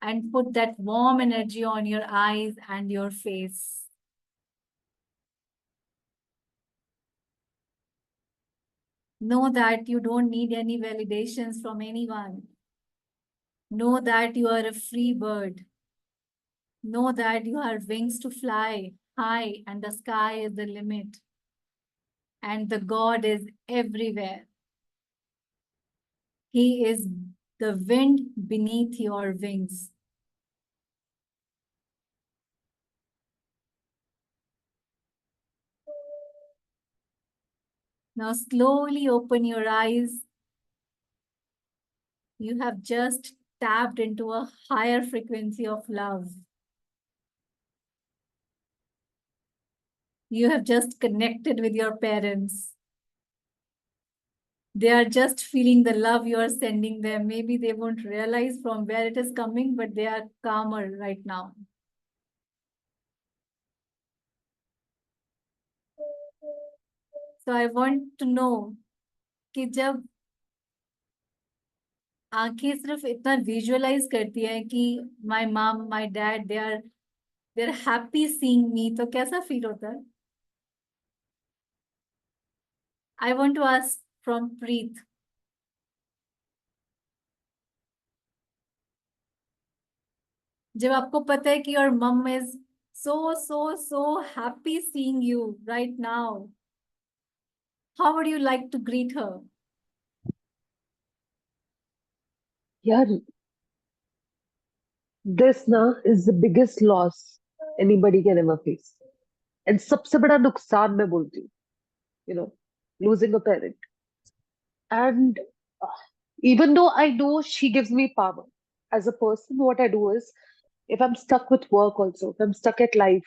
And put that warm energy on your eyes and your face. Know that you don't need any validations from anyone. Know that you are a free bird. Know that you have wings to fly high and the sky is the limit. And the God is everywhere. He is the wind beneath your wings. Now slowly open your eyes. You have just tapped into a higher frequency of love. You have just connected with your parents. They are just feeling the love you are sending them. Maybe they won't realize from where it is coming, but they are calmer right now. So I want to know कि जब आंखें सिर्फ इतना visualise करती है कि my mom, my dad, they're happy seeing me, तो कैसा फील होता है? I want to ask from Preet. जब आपको पता है कि your mom is so happy seeing you right now, how would you like to greet her? यार this ना is the biggest loss anybody can ever face. And सबसे बड़ा नुकसान मैं बोलती हूँ losing a parent. And uh, even though I know she gives me power, as a person, what I do is, if I'm stuck with work also, if I'm stuck at life,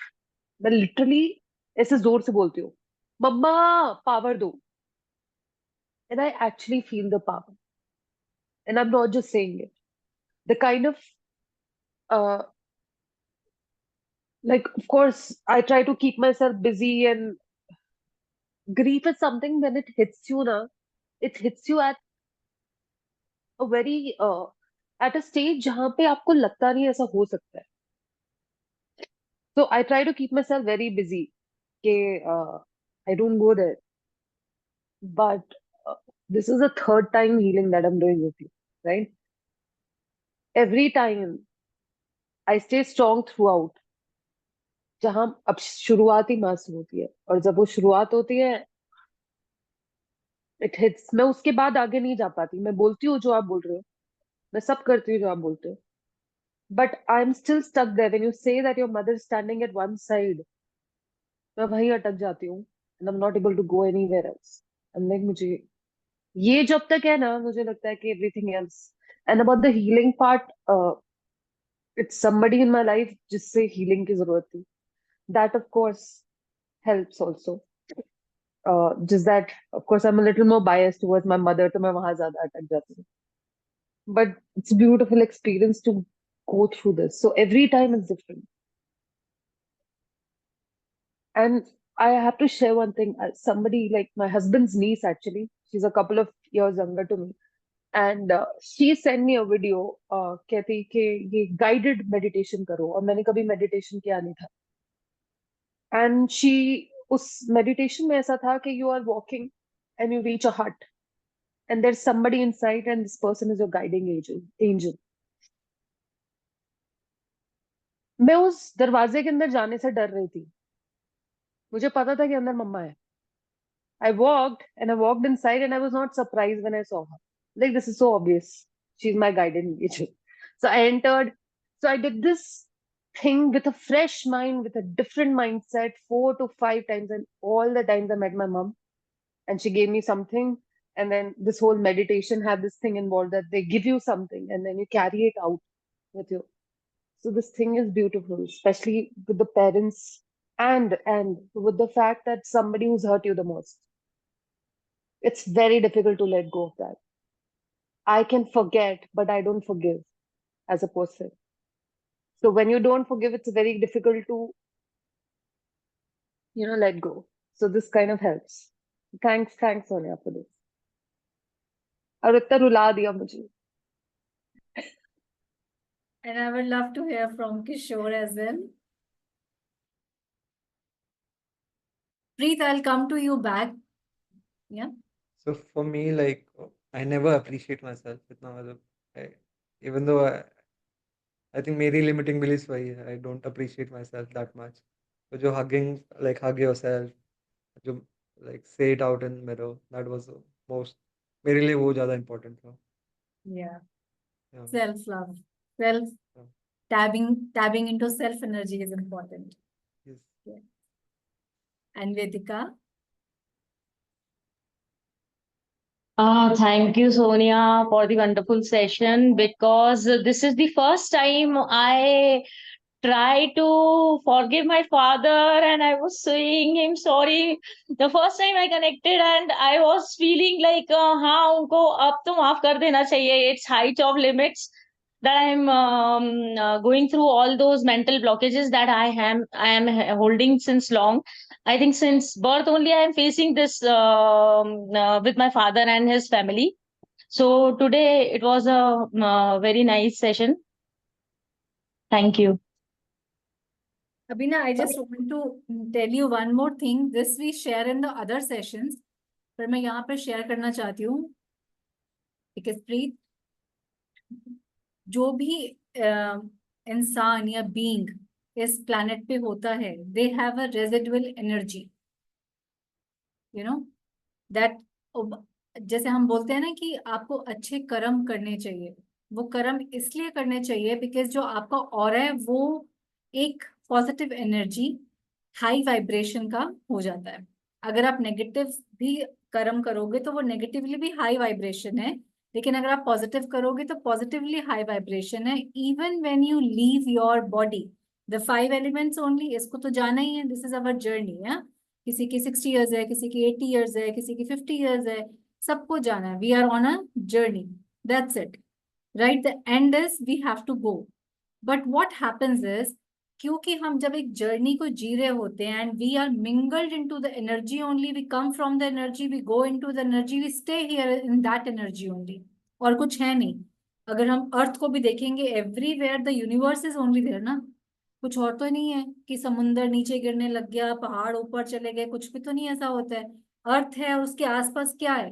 मैं literally ऐसे जोर से बोलती हूँ, मम्मा power दो. And I actually feel the power. And I'm not just saying it. The kind of, uh, like, of course, I try to keep myself busy, and grief is something when it hits you, na, it hits you a very, at a stage जहाँ पे आपको लगता नहीं ऐसा हो सकता है. So I try to keep myself very busy. Okay, I don't go there. But uh, this is the third time healing that I'm doing with you, right? Every time I stay strong throughout. जहां अब शुरुआत ही मासूम होती है, और जब वो शुरुआत होती है, इट हिट्स. मैं उसके बाद आगे नहीं जा पाती. मैं बोलती हूँ जो आप बोल रहे हो, मैं सब करती हूँ जो आप बोलते हो, but I am still stuck there. When you say that your mother standing at one side, मैं वहीं अटक जाती हूँ. And I am not able to go anywhere else. And like, मुझे ये जब तक है ना, मुझे लगता है कि everything else. And about the healing part, it's somebody in my life जिससे हीलिंग की जरूरत थी. That of course helps also. Just that, of course, I'm a little more biased towards my mother, तो मैं वहां ज्यादा अटक जाती हूँ. But it's a beautiful experience to go through this. So every time is different. And I have to share one thing. Somebody, like my husband's niece, actually, she's a couple of years younger to me, and she sent me a video. कहती कि ये guided meditation करो, और मैंने कभी meditation किया नहीं था. And she, उस meditation में ऐसा था कि you are walking and you reach a hut, and there's somebody inside, and this person is your guiding angel. मैं उस दरवाजे के अंदर जाने से डर रही थी. मुझे पता था कि अंदर मम्मा है. I walked inside, and I was not surprised when I saw her. Like, this is so obvious. She's my guiding angel. So I entered. So I did this thing with a fresh mind, with a different mindset, 4 to 5 times, and all the times I met my mom, and she gave me something. And then this whole meditation had this thing involved that they give you something, and then you carry it out with you. So this thing is beautiful, especially with the parents, and with the fact that somebody who's hurt you the most. It's very difficult to let go of that. I can forget, but I don't forgive as a person. So when you don't forgive, it's very difficult to, let go. So this kind of helps. Thanks, Sonia, for this. और इतना रुला दिया मुझे. And I would love to hear from Kishore as well. Preet, I'll come to you back. Yeah. So for me, like, I never appreciate myself. इतना मतलब, even though I think मेरी limiting beliefs वही है. I don't appreciate myself that much. So जो hugging, like hug yourself, जो like say it out in mirror, that was the most, मेरे लिए वो ज़्यादा important था. Yeah. Yeah. Self-love. Self Yeah. tabbing into self energy is important. Yes. Yeah. And Vedika? Thank you, Sonia, for the wonderful session, because this is the first time I try to forgive my father, and I was saying him sorry the first time I connected, and I was feeling like हाँ उनको अब तो माफ कर देना चाहिए. It's height of limits that I'm going through all those mental blockages that I am holding since long. I think since birth only I am facing this with my father and his family. So today it was a very nice session. Thank you. Abhina, I just want to tell you one more thing. This we share in the other sessions, पर मैं यहाँ पे share करना चाहती हूँ. Because Preet, जो भी इंसान या बीइंग इस planet पे होता है, they have a residual energy. You know that, जैसे हम बोलते हैं ना कि आपको अच्छे कर्म करने चाहिए. वो कर्म इसलिए करने चाहिए बिकॉज जो आपका ऑरा है वो एक पॉजिटिव एनर्जी, हाई वाइब्रेशन का हो जाता है. अगर आप नेगेटिव भी कर्म करोगे तो वो नेगेटिवली भी हाई वाइब्रेशन है, लेकिन अगर आप पॉजिटिव करोगे तो पॉजिटिवली हाई वाइब्रेशन है। Even when you leave your body, the 5 elements only, इसको तो जाना ही है, दिस इज अवर जर्नी है। किसी की 60 ईयर्स है, किसी की 80 ईयर्स है, किसी की 50 ईयर्स है, सबको जाना है। We are on a journey, that's it, right? The end is we have to go. But what happens is, क्योंकि हम जब एक जर्नी को जी रहे होते हैं and we are mingled into the energy only, we come from the energy, we go into the energy, we stay here in that energy only, और कुछ है नहीं। अगर हम अर्थ को भी देखेंगे, everywhere the universe is only there ना, कुछ और तो नहीं है कि समुंदर नीचे गिरने लग गया, पहाड़ ऊपर चले गए, कुछ भी तो नहीं ऐसा होता है। अर्थ है, उसके आसपास क्या है?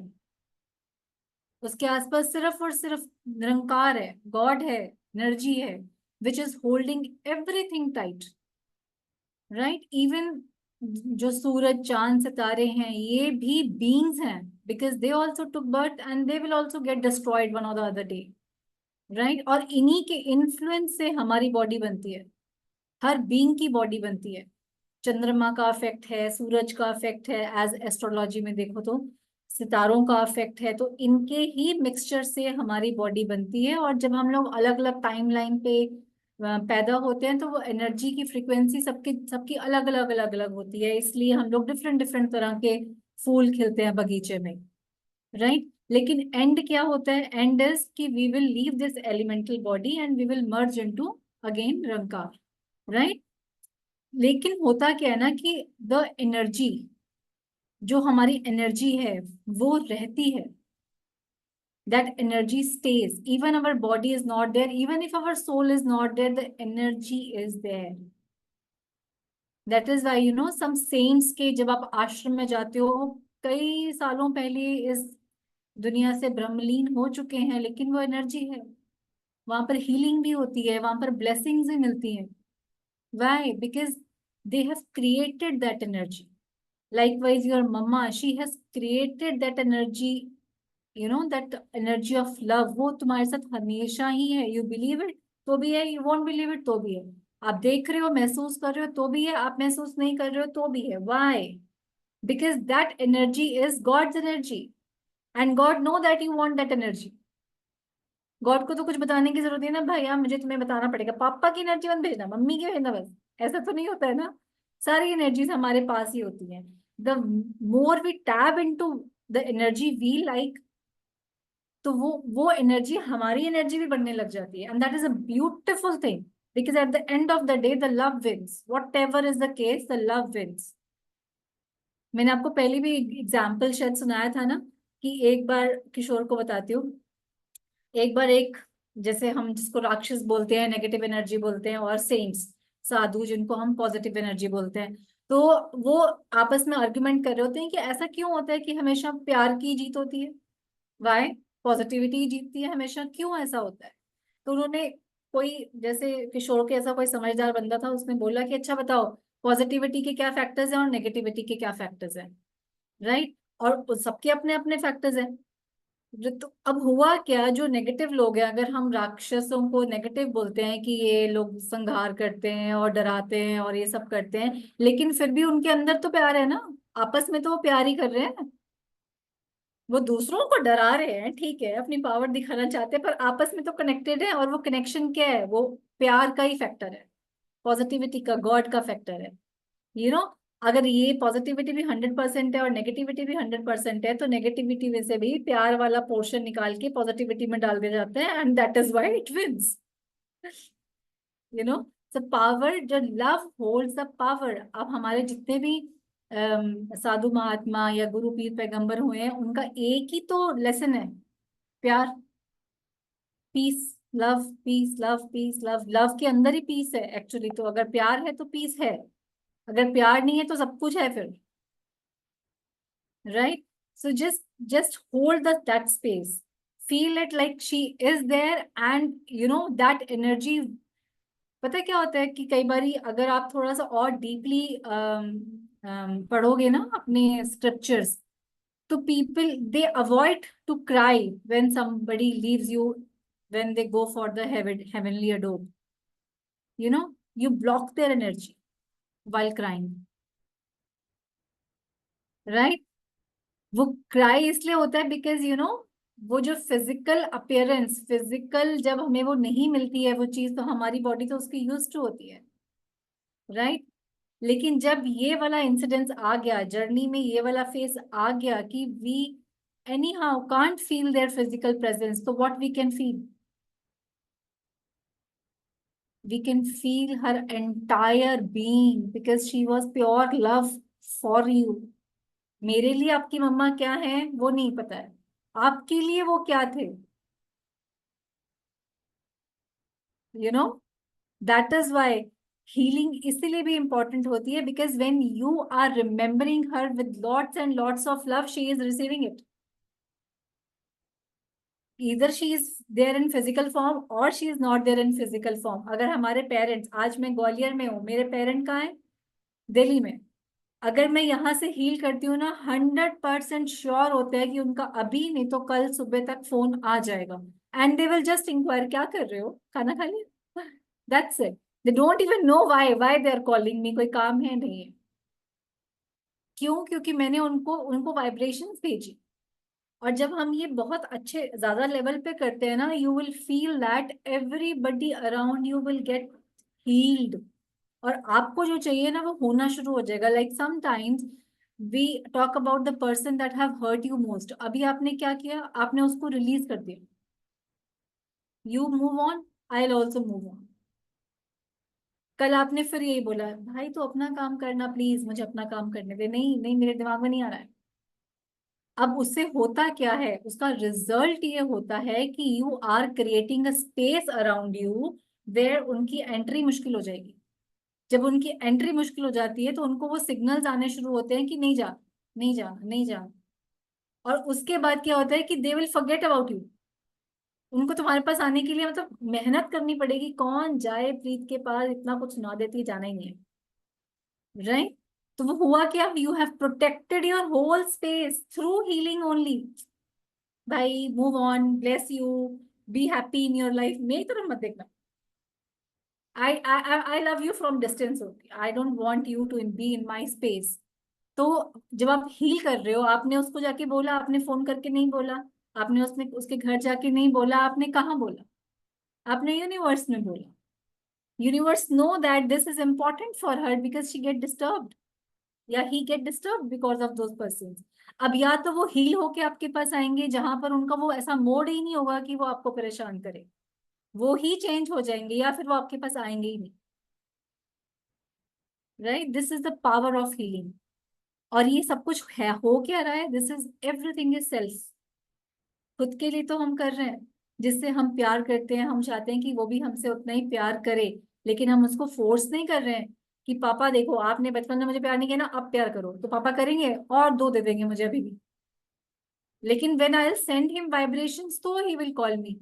उसके आसपास सिर्फ और सिर्फ निरंकार है, गॉड है, एनर्जी है, which is holding everything tight, right? Even जो सूरज चांद सितारे हैं, ये भी बीइंग्स हैं, because they also took birth and they will also get destroyed one और द अदर डे, राइट? और इन्हीं के इन्फ्लुएंस से हमारी बॉडी बनती है, हर बीइंग की बॉडी बनती है। चंद्रमा का अफेक्ट है, सूरज का अफेक्ट है, एज एस्ट्रोलॉजी में देखो तो सितारों का अफेक्ट है, तो इनके ही मिक्सचर से हमारी बॉडी बनती है। और जब हम लोग अलग अलग टाइमलाइन पे पैदा होते हैं, तो वो एनर्जी की फ्रीक्वेंसी सबकी सबकी अलग अलग अलग अलग होती है, इसलिए हम लोग डिफरेंट डिफरेंट तरह के फूल खिलते हैं बगीचे में, राइट? लेकिन एंड क्या होता है? एंड इज कि we will leave this elemental body and we will merge into again Nirankar, right? लेकिन होता क्या है ना कि द एनर्जी, जो हमारी एनर्जी है वो रहती है, that energy stays, even our body is not there, even if our soul is not there, the energy is there. That is why some saints के जब आप आश्रम में जाते हो, कई सालों पहले इस दुनिया से ब्रह्मलीन हो चुके हैं, लेकिन वो एनर्जी है, वहां पर हीलिंग भी होती है, वहां पर ब्लेसिंग्स भी मिलती हैं। Why? Because they have created that energy. Likewise, your mama, she has created that energy, that energy of love, वो तुम्हारे साथ हमेशा ही है। You believe it तो भी है, you won't believe it तो भी है। आप देख रहे हो, महसूस कर रहे हो तो भी है, आप महसूस नहीं कर रहे हो तो भी है। Why? Because that energy is God's energy and God know that you want that energy. God को तो कुछ बताने की जरूरत है ना, भाई यार मुझे तुम्हें बताना पड़ेगा, पापा की एनर्जी मत भेजना, मम्मी की भेजना, बस ऐसा तो नहीं होता है ना। सारी एनर्जीज हमारे पास ही होती हैं। The more we tap into the energy we like, तो वो एनर्जी हमारी एनर्जी भी बढ़ने लग जाती है, and that is a beautiful thing, because at the end of the day the love wins, whatever is the case, the love wins. मैंने आपको पहले भी एग्जाम्पल शायद सुनाया था ना, कि एक बार किशोर को बताती हूँ, एक बार एक, जैसे हम जिसको राक्षस बोलते हैं, नेगेटिव एनर्जी बोलते हैं, और सेंट्स, साधु, जिनको हम पॉजिटिव एनर्जी बोलते हैं, तो वो आपस में आर्ग्यूमेंट कर रहे होते हैं कि ऐसा क्यों होता है कि हमेशा प्यार की जीत होती है, वाई पॉजिटिविटी जीतती है हमेशा, क्यों ऐसा होता है? तो उन्होंने, कोई जैसे किशोर के ऐसा कोई समझदार बंदा था, उसने बोला कि अच्छा बताओ, पॉजिटिविटी के क्या फैक्टर्स हैं और नेगेटिविटी के क्या फैक्टर्स हैं, राइट? और सबके अपने अपने फैक्टर्स हैं। तो अब हुआ क्या, जो नेगेटिव लोग हैं, अगर हम राक्षसों को नेगेटिव बोलते हैं कि ये लोग संहार करते हैं और डराते हैं और ये सब करते हैं, लेकिन फिर भी उनके अंदर तो प्यार है ना, आपस में तो वो प्यार ही कर रहे हैं। वो दूसरों को डरा रहे हैं, ठीक है, अपनी पावर दिखाना चाहते हैं, पर आपस में तो कनेक्टेड है, और वो कनेक्शन क्या है? वो प्यार का ही फैक्टर है, पॉजिटिविटी का, गॉड का फैक्टर है। यू नो अगर ये पॉजिटिविटी भी 100% है और नेगेटिविटी भी 100% है, तो नेगेटिविटी में से भी प्यार वाला पोर्शन निकाल के पॉजिटिविटी में डाल दिया जाता है, and that is why it wins. You know the power, जो लव होल्ड्स द पावर। अब हमारे जितने भी साधु महात्मा या गुरु पीर पैगंबर हुए हैं, उनका एक ही तो लेसन है, प्यार, peace, love, peace, love, peace, love. Love के अंदर ही पीस है एक्चुअली, तो अगर प्यार है तो पीस है, अगर प्यार नहीं है तो सब कुछ है फिर, right? So just hold that space, feel it like she is there, and that energy। पता है क्या होता है कि कई बारी अगर आप थोड़ा सा और डीपली पढ़ोगे ना अपने स्क्रिप्चर्स, तो people they avoid to cry when somebody leaves you, when they go for the heavenly abode, you block their energy while crying। Right. वो क्राई इसलिए होता है बिकॉज वो जो फिजिकल अपीयरेंस, फिजिकल जब हमें वो नहीं मिलती है वो चीज, तो हमारी बॉडी तो उसकी यूज टू होती है, राइट। लेकिन जब ये वाला इंसिडेंस आ गया जर्नी में, ये वाला फेस आ गया कि we anyhow can't feel their physical presence, तो what we can feel, we can feel her entire being because she was pure love for you. मेरे लिए आपकी मम्मा क्या है वो नहीं पता है, आपके लिए वो क्या थे, you know that is why healing इसीलिए भी इंपॉर्टेंट होती है, because when you are remembering her with lots and lots of love, she is receiving it, either she is there in physical form or she is not there in physical form. अगर हमारे parents, आज मैं ग्वालियर में हूँ, मेरे parent कहाँ हैं, दिल्ली में, अगर मैं यहाँ से हील करती हूँ ना, 100% श्योर होता है कि उनका अभी नहीं तो कल सुबह तक फोन आ जाएगा, and they will just inquire क्या कर रहे हो, खाना खा लिया, that's it. They don't even know why they are calling me, कोई काम है नहीं है, क्यों, क्योंकि मैंने उनको उनको वाइब्रेशंस भेजी। और जब हम ये बहुत अच्छे ज्यादा लेवल पे करते हैं ना, you will feel that everybody around you will get heeled, और आपको जो चाहिए ना वो होना शुरू हो जाएगा। Like sometimes we talk about the person that have hurt you most, अभी आपने क्या किया, आपने उसको रिलीज कर दिया, you move on, I will also move on. कल आपने फिर यही बोला, भाई तो अपना काम करना प्लीज, मुझे अपना काम करने दे, नहीं नहीं मेरे दिमाग में नहीं आ रहा है। अब उससे होता क्या है, उसका रिजल्ट ये होता है कि you are creating a space around you where उनकी एंट्री मुश्किल हो जाएगी। जब उनकी एंट्री मुश्किल हो जाती है तो उनको वो सिग्नल्स आने शुरू होते हैं कि नहीं जा, नहीं जा, नहीं जा। और उसके बाद क्या होता है कि they will forget about you. उनको तुम्हारे पास आने के लिए मतलब मेहनत करनी पड़ेगी, कौन जाए प्रीत के पास, इतना कुछ सुना देती है, जाना ही नहीं है, राइट। तो वो हुआ क्या, you have protected your whole space through healing only. भाई move on, bless you, be happy in your life, मेरी तरफ मत देखना। I love you from distance only. I don't want you to be in my space. तो जब आप heal कर रहे हो, आपने उसको जाके बोला, आपने फोन करके नहीं बोला, आपने उसने उसके घर जाके नहीं बोला, आपने कहाँ बोला, आपने यूनिवर्स में बोला। Universe know that this is important for her because she get disturbed या he get disturb because of those person. अब या तो वो हील होके आपके पास आएंगे जहां पर उनका वो ऐसा मोड ही नहीं होगा कि वो आपको परेशान करे, वो ही चेंज हो जाएंगे, या फिर वो आपके पास आएंगे ही नहीं, right. This is the power of healing. और ये सब कुछ है, हो क्या रहा है, this is everything is self. खुद के लिए तो हम कर रहे हैं, जिससे हम प्यार करते हैं, हम चाहते हैं कि वो भी हमसे उतना ही प्यार करे, लेकिन हम उसको फोर्स नहीं कर रहे हैं कि पापा देखो आपने बचपन में मुझे प्यार नहीं किया ना, अब प्यार करो, तो पापा करेंगे और दो दे देंगे मुझे अभी भी। लेकिन when I send him vibrations तो ही विल कॉल मी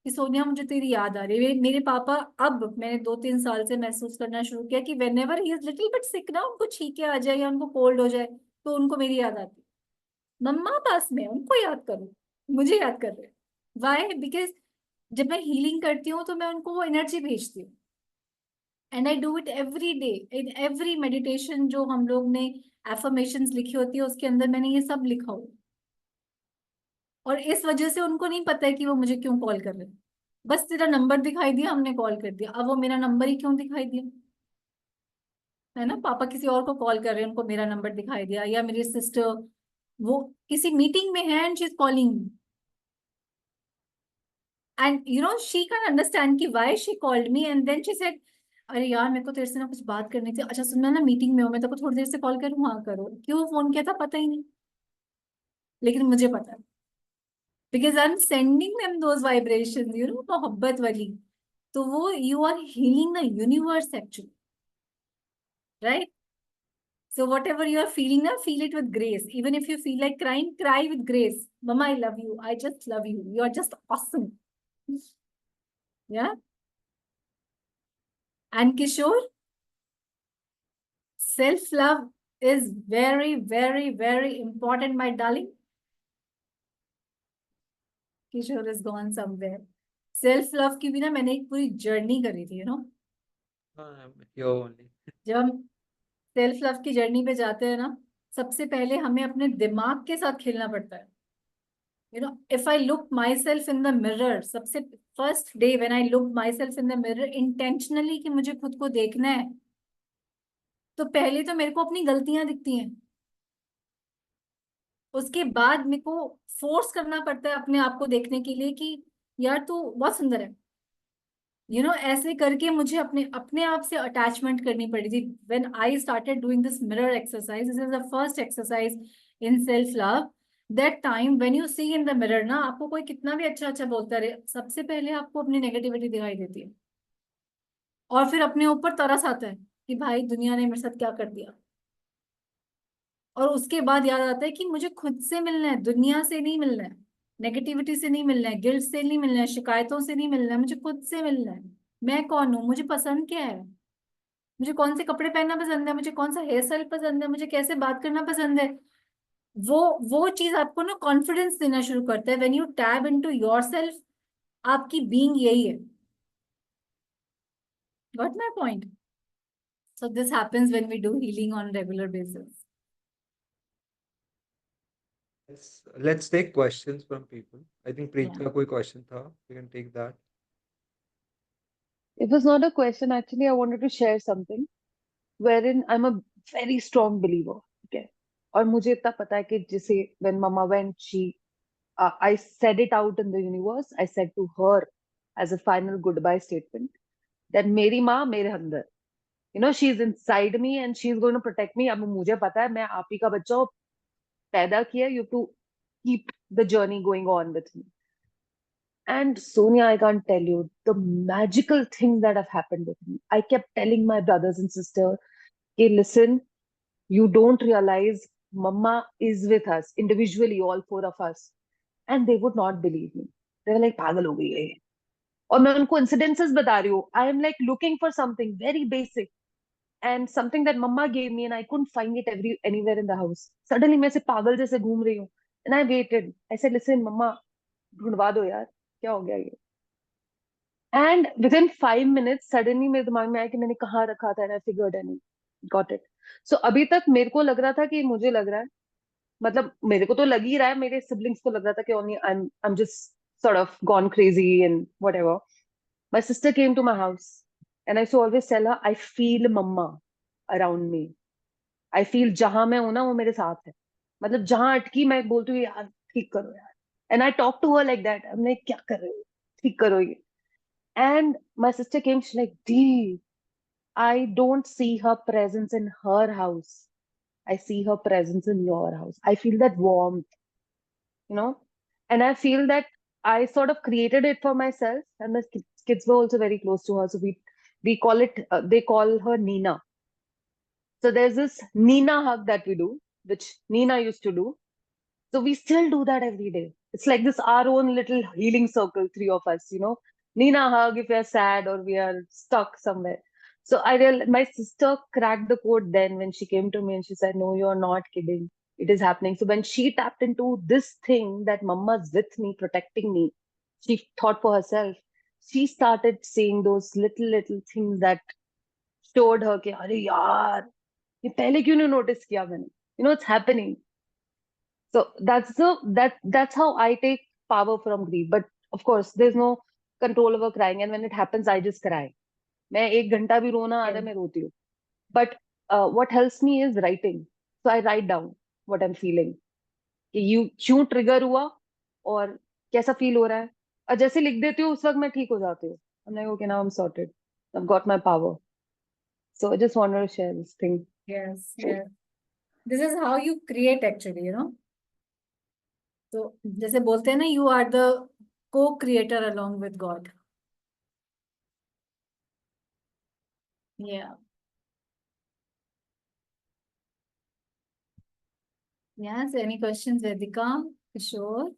कि सोनिया मुझे तेरी याद आ रही है। मेरे पापा, अब मैंने 2-3 साल से महसूस करना शुरू किया कि whenever he is little bit sick ना, उनको छींके आ जाए या उनको कोल्ड हो जाए, तो उनको मेरी याद आती है, मम्मा पास में, उनको याद करो, मुझे याद कर रहे। वाई, बिकॉज जब मैं हीलिंग करती हूँ तो मैं उनको वो एनर्जी भेजती हूँ, and I do it every day in every meditation. जो हम लोग ने एफर्मेशंस लिखी होती है उसके अंदर मैंने ये सब लिखा हो, और इस वजह से उनको नहीं पता है कि वो मुझे क्यों कॉल कर रहे हैं। बस तेरा नंबर दिखाई दिया, हमने कॉल कर दिया, अब वो मेरा नंबर ही क्यों दिखाई दिया, है ना, पापा किसी और को कॉल कर रहे हैं, उनको मेरा नंबर दिखाई दिया, या मेरी सिस्टर वो किसी मीटिंग में है and she is calling, and she can understand कि why she called me, and then she said अरे यार मेरे को तेरे से ना कुछ बात करनी थी, अच्छा सुनना ना मीटिंग में हो, मैं तेरे को थोड़ी देर से कॉल करूँ, हाँ करो, क्यों फोन किया था पता ही नहीं, लेकिन मुझे पता है because I am sending them those vibrations, मोहब्बत वाली। तो वो you are healing the universe actually, right. So whatever you are feeling now, feel it with grace. Even if you feel like crying, cry with grace. Mama, I love you. I just love you. You are just awesome. Yeah. And Kishore, self-love is very, very, very important, my darling. Kishore is gone somewhere. Self-love की भी ना मैंने एक पूरी journey करी थी, I'm here only. जब हम सेल्फ लव की जर्नी पे जाते हैं ना, सबसे पहले हमें अपने दिमाग के साथ खेलना पड़ता है. If I look myself in the mirror, सबसे first day when I look myself in the mirror intentionally कि मुझे खुद को देखना है, तो पहले तो मेरे को अपनी गलतियां दिखती हैं. उसके बाद मेरे को फोर्स करना पड़ता है अपने आप को देखने के लिए कि यार तू बहुत सुंदर है. ऐसे करके मुझे अपने अपने आप से अटैचमेंट करनी पड़ी थी. When I started doing this mirror exercise, this is the first exercise in self love. That time when you see in the mirror ना, आपको कोई कितना भी अच्छा अच्छा बोलता रहे, सबसे पहले आपको अपनी नेगेटिविटी दिखाई देती है. और फिर अपने ऊपर तरस आता है कि भाई दुनिया ने मेरे साथ क्या कर दिया. और उसके बाद याद आता है कि मुझे खुद से मिलना है, दुनिया से नहीं मिलना है, नेगेटिविटी से नहीं मिलना है, गिल्ट से नहीं मिलना है, शिकायतों से नहीं मिलना है, मुझे खुद से मिलना है. मैं कौन हूँ, मुझे पसंद क्या है, मुझे कौन से कपड़े पहनना पसंद है, मुझे कौन सा हेयर स्टाइल पसंद है, मुझे कैसे बात करना पसंद है. वो वो चीज आपको ना कॉन्फिडेंस देना शुरू करता है. When you tap into yourself, आपकी बीइंग यही है. Got my point? So this happens when we do healing on regular basis. Let's take questions from people. I think Preet Yeah. का कोई question था. We can take that. It was not a question. Actually, I wanted to share something wherein I'm a very strong believer. Okay. और मुझे इतना पता है कि जैसे when Mama went, I said it out in the universe. I said to her as a final goodbye statement that मेरी माँ मेरे अंदर, she's inside me and she's going to protect me. अब मुझे पता है मैं आप ही का बच्चा हूँ, पैदा किया. You have to keep the journey going on with me. And Sonia, I can't tell you the magical things that have happened with me. I kept telling my brothers and sisters, hey, listen, you don't realize Mama is with us individually, all four of us. And they would not believe me. They were like, पागल हो गई है ये. और मैं उनको incidences बता रही हूँ. I am like looking for something very basic and something that Mama gave me and I couldn't find it anywhere in the house. Suddenly मैं से पागल जैसे घूम रही हूँ. And I waited. I said, listen, Mama, ढूंढवा दो यार, क्या हो गया ये? And within 5 minutes, suddenly मेरे दिमाग में आया कि मैंने कहाँ रखा था, and I figured and got it. So अभी तक मेरे को लग रहा था कि मुझे लग रहा है, मतलब मेरे को तो लग ही रहा है, मेरे siblings को लग रहा था कि only I'm just sort of gone crazy and whatever. My sister came to my house and I used to always tell her, I feel mama around me. I feel जहां मैं हूं ना वो मेरे साथ है. मतलब जहां अटकी मैं बोलती हूँ यार ठीक करो यार. And I talk to her like that. I'm like क्या कर रहे हो? ठीक करो ये. And my sister came, she's like, Dee, I don't see her presence in her house. I see her presence in your house. I feel that warmth, you know, and I feel that I sort of created it for myself. And the kids were also very close to her. So we call it, they call her Nina. So there's this Nina hug that we do, which Nina used to do. So we still do that every day. It's like this our own little healing circle, three of us. Nina hug if we are sad or we are stuck somewhere. So my sister cracked the code then when she came to me and she said, no, you're not kidding. It is happening. So when she tapped into this thing that Mama's with me, protecting me, she thought for herself. She started seeing those little things that showed her कि अरे यार ये पहले क्यों नहीं notice किया मैंने. It's happening. So that's how I take power from grief. But of course, there's no control over crying. And when it happens, I just cry. मैं 1 घंटा भी रोना आ जाए मैं रोती हूँ. But what helps me is writing. So I write down what I'm feeling. कि क्यों trigger हुआ और कैसा feel हो रहा है. और जैसे लिख देती हूँ उस वक्त मैं ठीक हो जाती हूँ. I'm like, okay, now I'm sorted. I've got my power. So I just wanted to share this thing. Yes, yes. This is how you create actually. तो जैसे बोलते हैं ना, you are the co-creator along with God. Yeah. Yes, any questions, Vedika, Kishore?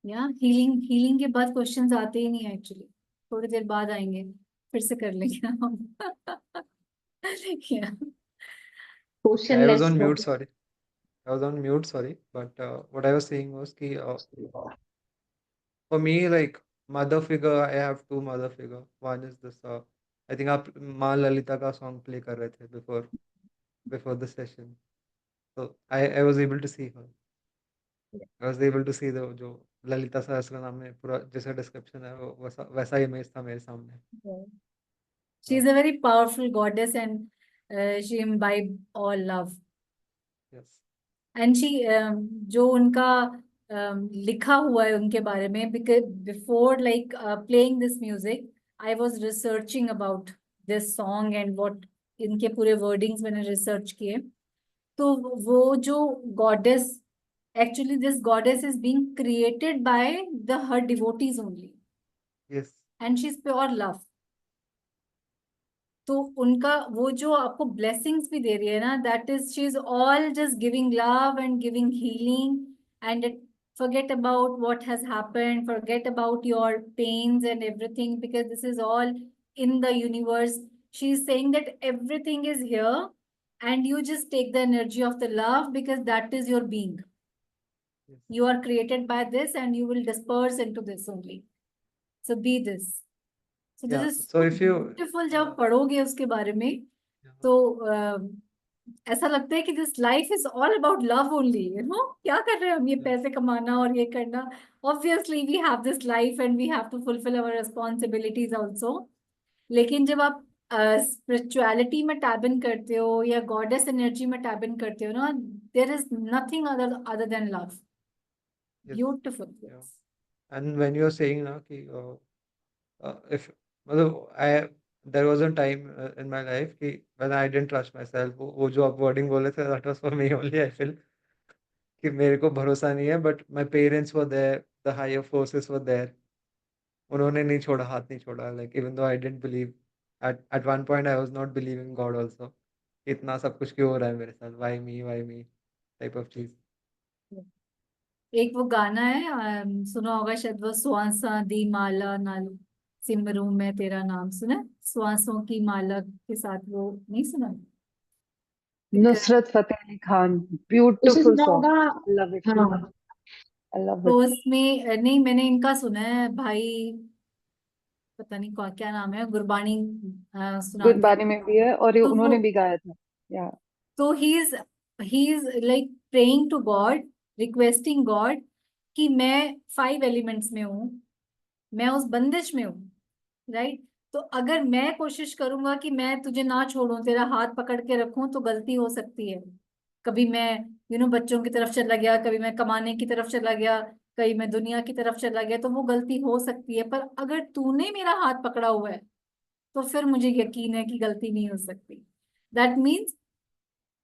या healing के बाद questions आते ही नहीं है एक्चुअली. थोड़ी देर बाद आएंगे, फिर से कर लेंगे हम. Yeah. I was Questionless on mute, mode. sorry. But what I was saying was कि for me, like mother figure, I have two mother figure. One is this. I think आप माँ ललिता का song play कर रहे थे before. before the session. So I was able to see her. I was able to see the जो ललिता सहस्त्रनाम में पूरा जैसा डिस्क्रिप्शन है वो वैसा इमेज था मेरे सामने. Yeah. She's a very powerful goddess and she imbibed all love. Yes. And she जो उनका लिखा हुआ है उनके बारे में, because before like playing this music I was researching about this song and what इनके पूरे wordings मैंने research किए. तो वो जो goddess, actually this goddess is being created by her devotees only, Yes. and she's pure love. तो उनका वो जो आपको blessings भी दे रही है ना, that is she's all just giving love and giving healing, and forget about what has happened, forget about your pains and everything, because this is all in the universe. She's saying that everything is here and you just take the energy of the love, because that is your being. Yes. You are created by this and you will disperse into this only. So be this. So Yeah. this is So if you beautiful. जब पढ़ोगे उसके बारे में तो ऐसा लगता है कि this life is all about love only. You know क्या कर रहे हैं हम, ये Yes. पैसे कमाना और ये करना. Obviously we have this life and we have to fulfil our responsibilities also. लेकिन जब आप स्पिरिचुअलिटी में टैप इन करते हो या गॉडेस एनर्जी में टैप इन करते हो ना, there is nothing other than love. Yes. Beautiful. Yeah. And when you're saying ना कि if मतलब there was a time in my life कि when I didn't trust myself, वो जो आप wording बोले थे, that was for me only. I feel कि मेरे को भरोसा नहीं है, but my parents were there, the higher forces were there. उन्होंने नहीं छोड़ा, हाथ नहीं छोड़ा. Like even though I didn't believe, at one point I was not believing God also. इतना सब कुछ क्यों हो रहा है मेरे साथ? Why me type of चीज. एक वो गाना है सुना होगा शायद, वो स्वासा दी माला नाल सिमरू में तेरा नाम. सुना है? श्वासों की माला के साथ, वो नहीं सुना? Nusrat Fateh Ali Khan, उसे beautiful सुना song. होगा. I love it. हाँ. I love तो it. उसमें नहीं, मैंने इनका सुना है भाई, पता नहीं क्या नाम है, गुरबानी सुनाते हैं. गुरबानी में भी है और ये तो उन्होंने वो भी गाया था. Yeah. तो he is like praying to god, requesting god कि मैं 5 एलिमेंट्स में हूँ, मैं उस बंदिश में हूँ. राइट. तो अगर मैं कोशिश करूंगा कि मैं तुझे ना छोड़ूं, तेरा हाथ पकड़ के रखूं, तो गलती हो सकती है. कभी मैं बच्चों की तरफ चला गया, कभी मैं कमाने की तरफ चला गया, कभी मैं दुनिया की तरफ चला गया, तो वो गलती हो सकती है. पर अगर तूने मेरा हाथ पकड़ा हुआ है तो फिर मुझे यकीन है कि गलती नहीं हो सकती. That means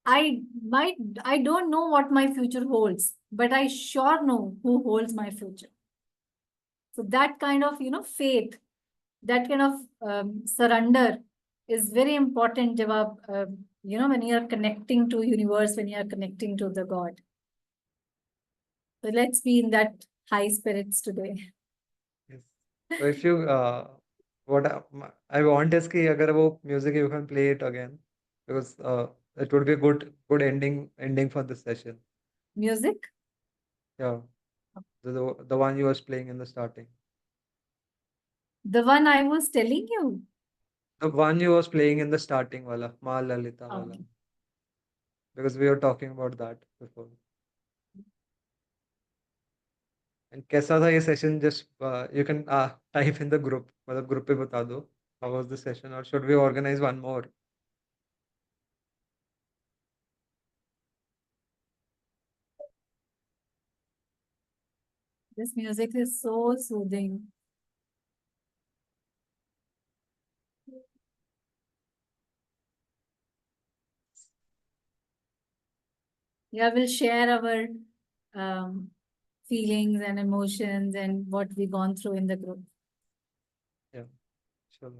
I don't know what my future holds, but I sure know who holds my future. So that kind of faith, that kind of surrender is very important जब आप when you are connecting to universe, when you are connecting to the God. So let's be in that high spirits today. Yes. So if you what I want is कि अगर वो music you can play it again, because it would be a good ending for this session. Music, Yeah. The one you was playing in the starting. the one I was telling you. The one you was playing in the starting wala, Ma Lalita wala. Okay. Because we were talking about that before. And कैसा था ये session? Just you can type in the group, मतलब group पे बता दो how was the session, or should we organize one more? This music is so soothing. Yeah, we'll share our feelings and emotions and what we've gone through in the group. Yeah, sure.